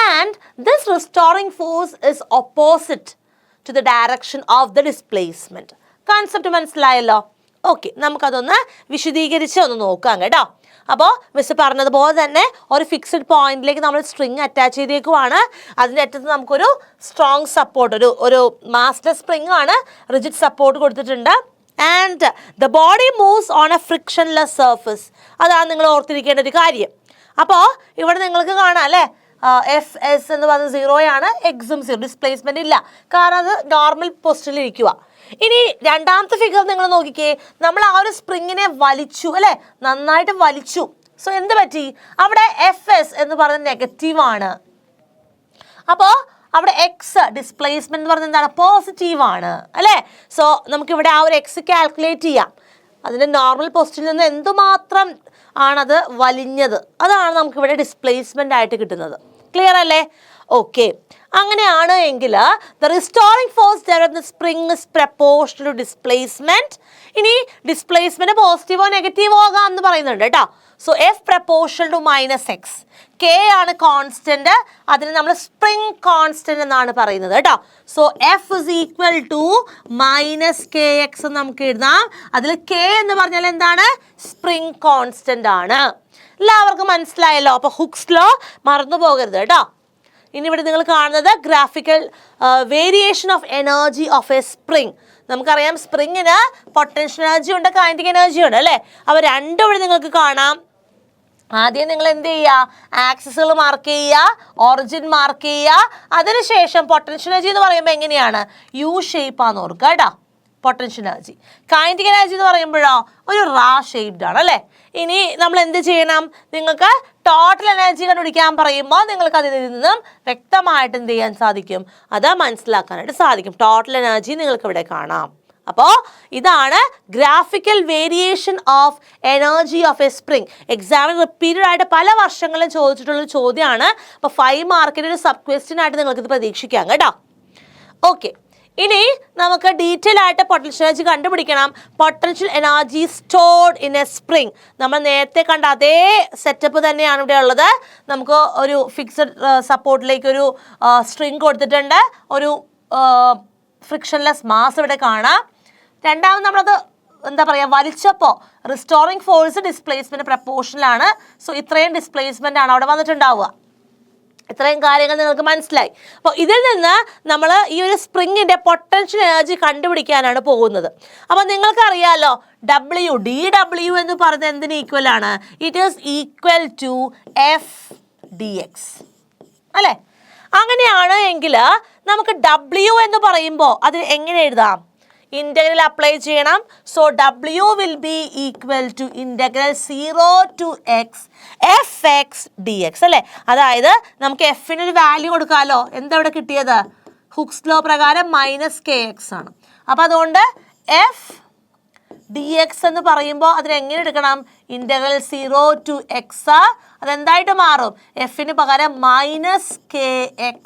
and this restoring force is opposite to the direction of the displacement. Concept മനസ്സിലായല്ലോ? Okay, നമുക്കതൊന്ന് വിശദീകരിച്ച് ഒന്ന് നോക്കാം കേട്ടോ. അപ്പോൾ മിസ് പറഞ്ഞതുപോലെ തന്നെ ഒരു ഫിക്സഡ് പോയിന്റിലേക്ക് നമ്മൾ സ്ട്രിങ് അറ്റാച്ച് ചെയ്തേക്കുവാണ്. അതിൻ്റെ അറ്റത്ത് നമുക്കൊരു സ്ട്രോങ് സപ്പോർട്ട്, ഒരു മാസ്ലെസ് സ്പ്രിങ് ആണ്, റിജിഡ് സപ്പോർട്ട് കൊടുത്തിട്ടുണ്ട്. And the body moves on A frictionless surface. അതാണ് നിങ്ങൾ ഓർത്തിരിക്കേണ്ട ഒരു കാര്യം. അപ്പോൾ ഇവിടെ നിങ്ങൾക്ക് കാണാം അല്ലേ, എഫ് എസ് എന്ന് പറയുന്നത് 0 എക്സും 0, ഡിസ്പ്ലേസ്മെന്റ് ഇല്ല, കാരണം അത് നോർമൽ പൊസിഷനിൽ ഇരിക്കുക. ഇനി രണ്ടാമത്തെ ഫിഗർ നിങ്ങൾ നോക്കിക്കേ, നമ്മൾ ആ ഒരു സ്പ്രിങ്ങിനെ വലിച്ചു അല്ലേ, നന്നായിട്ട് വലിച്ചു. സോ എന്ത് പറ്റി? അവിടെ എഫ് എസ് എന്ന് പറയുന്നത് നെഗറ്റീവാണ്. അപ്പോൾ അവിടെ എക്സ് ഡിസ്പ്ലേസ്മെന്റ് എന്ന് പറയുന്നത് എന്താണ്? പോസിറ്റീവാണ് അല്ലേ? സോ നമുക്കിവിടെ ആ ഒരു എക്സ് കാൽക്കുലേറ്റ് ചെയ്യാം. അതിൻ്റെ നോർമൽ പൊസിഷനിൽ നിന്ന് എന്തുമാത്രം ആണത് വലിഞ്ഞത്, അതാണ് നമുക്കിവിടെ ഡിസ്പ്ലേസ്മെന്റ് ആയിട്ട് കിട്ടുന്നത്. ക്ലിയർ അല്ലേ? ഓക്കെ, അങ്ങനെയാണ് എങ്കിൽ the restoring force developed in the spring is proportional to displacement. ഇനി ഡിസ്പ്ലേസ്മെന്റ് പോസിറ്റീവോ നെഗറ്റീവോ ആകാം എന്ന് പറയുന്നുണ്ട് കേട്ടോ. So f proportional to -x. K ആണ് കോൺസ്റ്റന്റ്, അതിന് നമ്മൾ സ്പ്രിംഗ് കോൺസ്റ്റന്റ് എന്നാണ് പറയുന്നത് കേട്ടോ. So f is equal to -kx എന്ന് നമുക്ക് എഴുതാം. അതിൽ കെ എന്ന് പറഞ്ഞാൽ എന്താണ്? സ്പ്രിംഗ് കോൺസ്റ്റന്റ് ആണ്. എല്ലാവർക്കും മനസ്സിലായല്ലോ? അപ്പോൾ ഹുക്സ് ലോ മറന്നു പോകരുത് കേട്ടോ. ഇനി ഇവിടെ നിങ്ങൾ കാണുന്നത് graphical variation of energy of A spring. നമുക്കറിയാം സ്പ്രിങ്ങിന് പൊട്ടൻഷ്യൽ എനർജി ഉണ്ട്, കൈനറ്റിക് എനർജി ഉണ്ട് അല്ലേ? അപ്പോൾ രണ്ടും ഇവിടെ നിങ്ങൾക്ക് കാണാം. ആദ്യം നിങ്ങൾ എന്ത് ചെയ്യുക? ആക്സിസുകൾ മാർക്ക് ചെയ്യുക, ഒറിജിൻ മാർക്ക് ചെയ്യുക. അതിനുശേഷം പൊട്ടൻഷ്യൽ എനർജി എന്ന് പറയുമ്പോൾ എങ്ങനെയാണ്? യു ഷേപ്പാന്ന് ഓർക്കുക കേട്ടോ. Potential energy. കൈനറ്റിക് എനർജി എന്ന് പറയുമ്പോഴോ ഒരു റാ ഷേപ്ഡ് ആണ് അല്ലേ? ഇനി നമ്മൾ എന്ത് ചെയ്യണം? നിങ്ങൾക്ക് ടോട്ടൽ എനർജി കണ്ടുപിടിക്കാൻ പറയുമ്പോൾ നിങ്ങൾക്ക് അതിൽ നിന്നും വ്യക്തമായിട്ട് എന്ത് ചെയ്യാൻ സാധിക്കും? അത് മനസ്സിലാക്കാനായിട്ട് സാധിക്കും. ടോട്ടൽ എനർജി നിങ്ങൾക്ക് ഇവിടെ കാണാം. അപ്പോൾ ഇതാണ് graphical variation of energy of A spring. എക്സാമിന് റിപ്പീറ്റഡ് ആയിട്ട് പല വർഷങ്ങളിലും ചോദിച്ചിട്ടുള്ളൊരു ചോദ്യമാണ്. അപ്പോൾ 5 മാർക്കിൻ്റെ ഒരു സബ് ക്വസ്റ്റ്യൻ ആയിട്ട് നിങ്ങൾക്കിത് പ്രതീക്ഷിക്കാം കേട്ടോ. ഓക്കെ, ഇനി നമുക്ക് ഡീറ്റെയിൽ ആയിട്ട് പൊട്ടൻഷ്യൽ എനർജി കണ്ടുപിടിക്കണം. Potential energy stored in A spring. നമ്മൾ നേരത്തെ കണ്ട അതേ സെറ്റപ്പ് തന്നെയാണ് ഇവിടെ ഉള്ളത്. നമുക്ക് ഒരു ഫിക്സഡ് സപ്പോർട്ടിലേക്ക് ഒരു സ്ട്രിംഗ് കൊടുത്തിട്ടുണ്ട്, ഒരു ഫ്രിക്ഷൻലെസ് മാസ് ഇവിടെ കാണാം. രണ്ടാമത് നമ്മളത് എന്താ പറയുക, വലിച്ചപ്പോൾ റിസ്റ്റോറിംഗ് ഫോഴ്സ് ഡിസ്പ്ലേസ്മെന്റ് പ്രപ്പോർഷനിലാണ്. സോ ഇത്രയും ഡിസ്പ്ലേസ്മെന്റ് ആണ് അവിടെ വന്നിട്ടുണ്ടാവുക. ഇത്രയും കാര്യങ്ങൾ നിങ്ങൾക്ക് മനസ്സിലായി. അപ്പോൾ ഇതിൽ നിന്ന് നമ്മൾ ഈ ഒരു സ്പ്രിങ്ങിൻ്റെ പൊട്ടൻഷ്യൽ എനർജി കണ്ടുപിടിക്കാനാണ് പോകുന്നത്. അപ്പോൾ നിങ്ങൾക്കറിയാമല്ലോ dw എന്ന് പറയുന്നത് എന്തിന് ഈക്വൽ ആണ്? It is equal to F/dx അല്ലേ? അങ്ങനെയാണ് എങ്കിൽ നമുക്ക് W എന്ന് പറയുമ്പോൾ അത് എങ്ങനെ എഴുതാം? ഇൻ്റഗ്രൽ അപ്ലൈ ചെയ്യണം. So W will be equal to integral 0 to x fx dx അല്ലേ. അതായത് നമുക്ക് എഫിന് ഒരു വാല്യൂ കൊടുക്കാമല്ലോ. എന്താ ഇവിടെ കിട്ടിയത്? ഹുക്സ് ലോ പ്രകാരം -kx ആണ്. അപ്പം അതുകൊണ്ട് f dx എന്ന് പറയുമ്പോൾ അതിനെങ്ങനെ എടുക്കണം? ഇൻ്റഗ്രൽ 0 to x അതെന്തായിട്ട് മാറും? എഫിന് പകരം -kx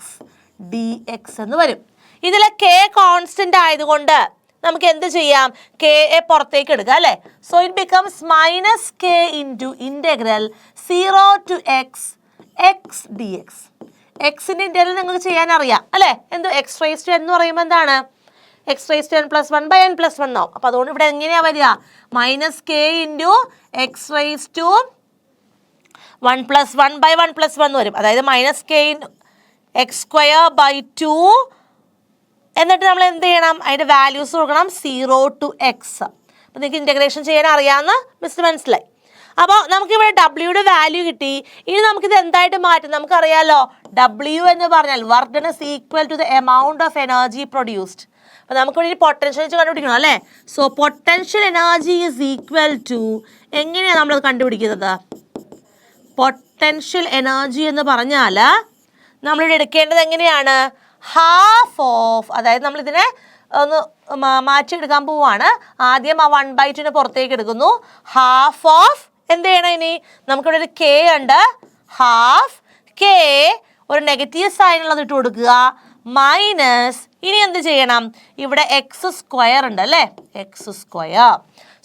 dx എന്ന് വരും. ഇതിലെ k കോൺസ്റ്റന്റ് ആയതുകൊണ്ട് നമുക്ക് എന്ത് ചെയ്യാം? k പുറത്തേക്ക് എടുക്കാം അല്ലേ. So it becomes -k into integral 0 to x dx. എക്സിൻ്റെ ഇൻ്റഗ്രൽ നിങ്ങൾക്ക് ചെയ്യാൻ അറിയാം അല്ലേ. എന്ത് x raised to എന്ന് പറയുമ്പോൾ എന്താണ്? x raised to n plus 1 by n plus 1 ആവും. അപ്പോൾ അതുകൊണ്ട് ഇവിടെ എങ്ങനെയാണ് വരിക? -k into x raised to 1 plus 1 by 1 plus 1 വരും. അതായത് -k x square by 2. എന്നിട്ട് നമ്മൾ എന്ത് ചെയ്യണം? അതിൻ്റെ വാല്യൂസ് കൊടുക്കണം 0 to x. അപ്പോൾ നിങ്ങൾക്ക് ഇൻ്റഗ്രേഷൻ ചെയ്യാൻ അറിയാമെന്ന് മിസ് മനസ്സിലായി. അപ്പോൾ നമുക്കിവിടെ ഡബ്ല്യൂയുടെ വാല്യൂ കിട്ടി. ഇനി നമുക്കിത് എന്തായിട്ട് മാറ്റും? നമുക്കറിയാമല്ലോ W എന്ന് പറഞ്ഞാൽ work done is equal to the amount of energy produced. അപ്പോൾ നമുക്കിവിടെ പൊട്ടൻഷ്യൽ കണ്ടുപിടിക്കണം അല്ലേ. So potential energy is equal to, എങ്ങനെയാണ് നമ്മളത് കണ്ടുപിടിക്കുന്നത്? പൊട്ടൻഷ്യൽ എനർജി എന്ന് പറഞ്ഞാൽ നമ്മളിവിടെ എടുക്കേണ്ടത് എങ്ങനെയാണ്? ഹാഫ് ഓഫ്, അതായത് നമ്മളിതിനെ ഒന്ന് മാറ്റിയെടുക്കാൻ പോവുകയാണ്. ആദ്യം ആ 1/2 പുറത്തേക്ക് എടുക്കുന്നു. ഹാഫ് ഓഫ് എന്ത് ചെയ്യണം? ഇനി നമുക്കിവിടെ ഒരു k ഉണ്ട്. ഹാഫ് k ഒരു നെഗറ്റീവ് സൈനുള്ളത് ഇട്ട് കൊടുക്കുക. മൈനസ് ഇനി എന്ത് ചെയ്യണം? ഇവിടെ എക്സ് സ്ക്വയർ ഉണ്ട് അല്ലേ. X square.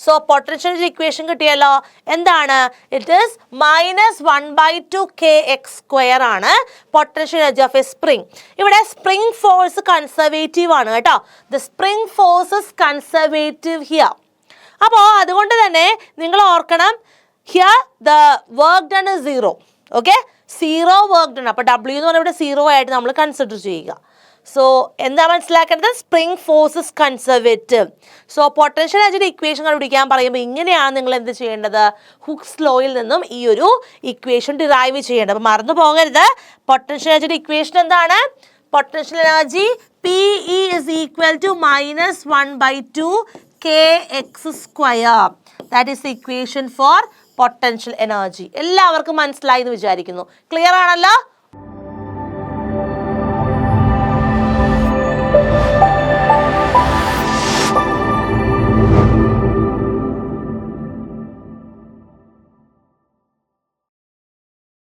So potential equation കിട്ടിയല്ലോ. എന്താണ്? ഇറ്റ് ഈസ് -1/2 kx സ്ക്വയർ ആണ് potential energy of A spring. ഇവിടെ സ്പ്രിംഗ് ഫോഴ്സ് കൺസർവേറ്റീവ് ആണ് കേട്ടോ. The spring force is conservative here. അപ്പോൾ അതുകൊണ്ട് തന്നെ നിങ്ങൾ ഓർക്കണം, here the work done is 0. Okay, 0 work done. അപ്പോൾ W എന്ന് പറഞ്ഞാൽ ഇവിടെ 0 ആയിട്ട് നമ്മൾ കൺസിഡർ ചെയ്യുക. സോ എന്താ മനസ്സിലാക്കേണ്ടത്? Spring force is conservative. So potential എനർജിയുടെ ഇക്വേഷൻ കണ്ടുപിടിക്കാൻ പറയുമ്പോൾ ഇങ്ങനെയാണ് നിങ്ങൾ എന്ത് ചെയ്യേണ്ടത്? ഹുക്സ് ലോയിൽ നിന്നും ഈ ഒരു ഇക്വേഷൻ ഡിറൈവ് ചെയ്യേണ്ടത്. അപ്പോൾ മറന്നു പോകരുത്. പൊട്ടൻഷ്യൽ എനർജിയുടെ ഇക്വേഷൻ എന്താണ്? Potential energy PE is equal to -1/2 kx square. That is the equation for potential energy. എല്ലാവർക്കും മനസ്സിലായി എന്ന് വിചാരിക്കുന്നു. ക്ലിയർ ആണല്ലോ?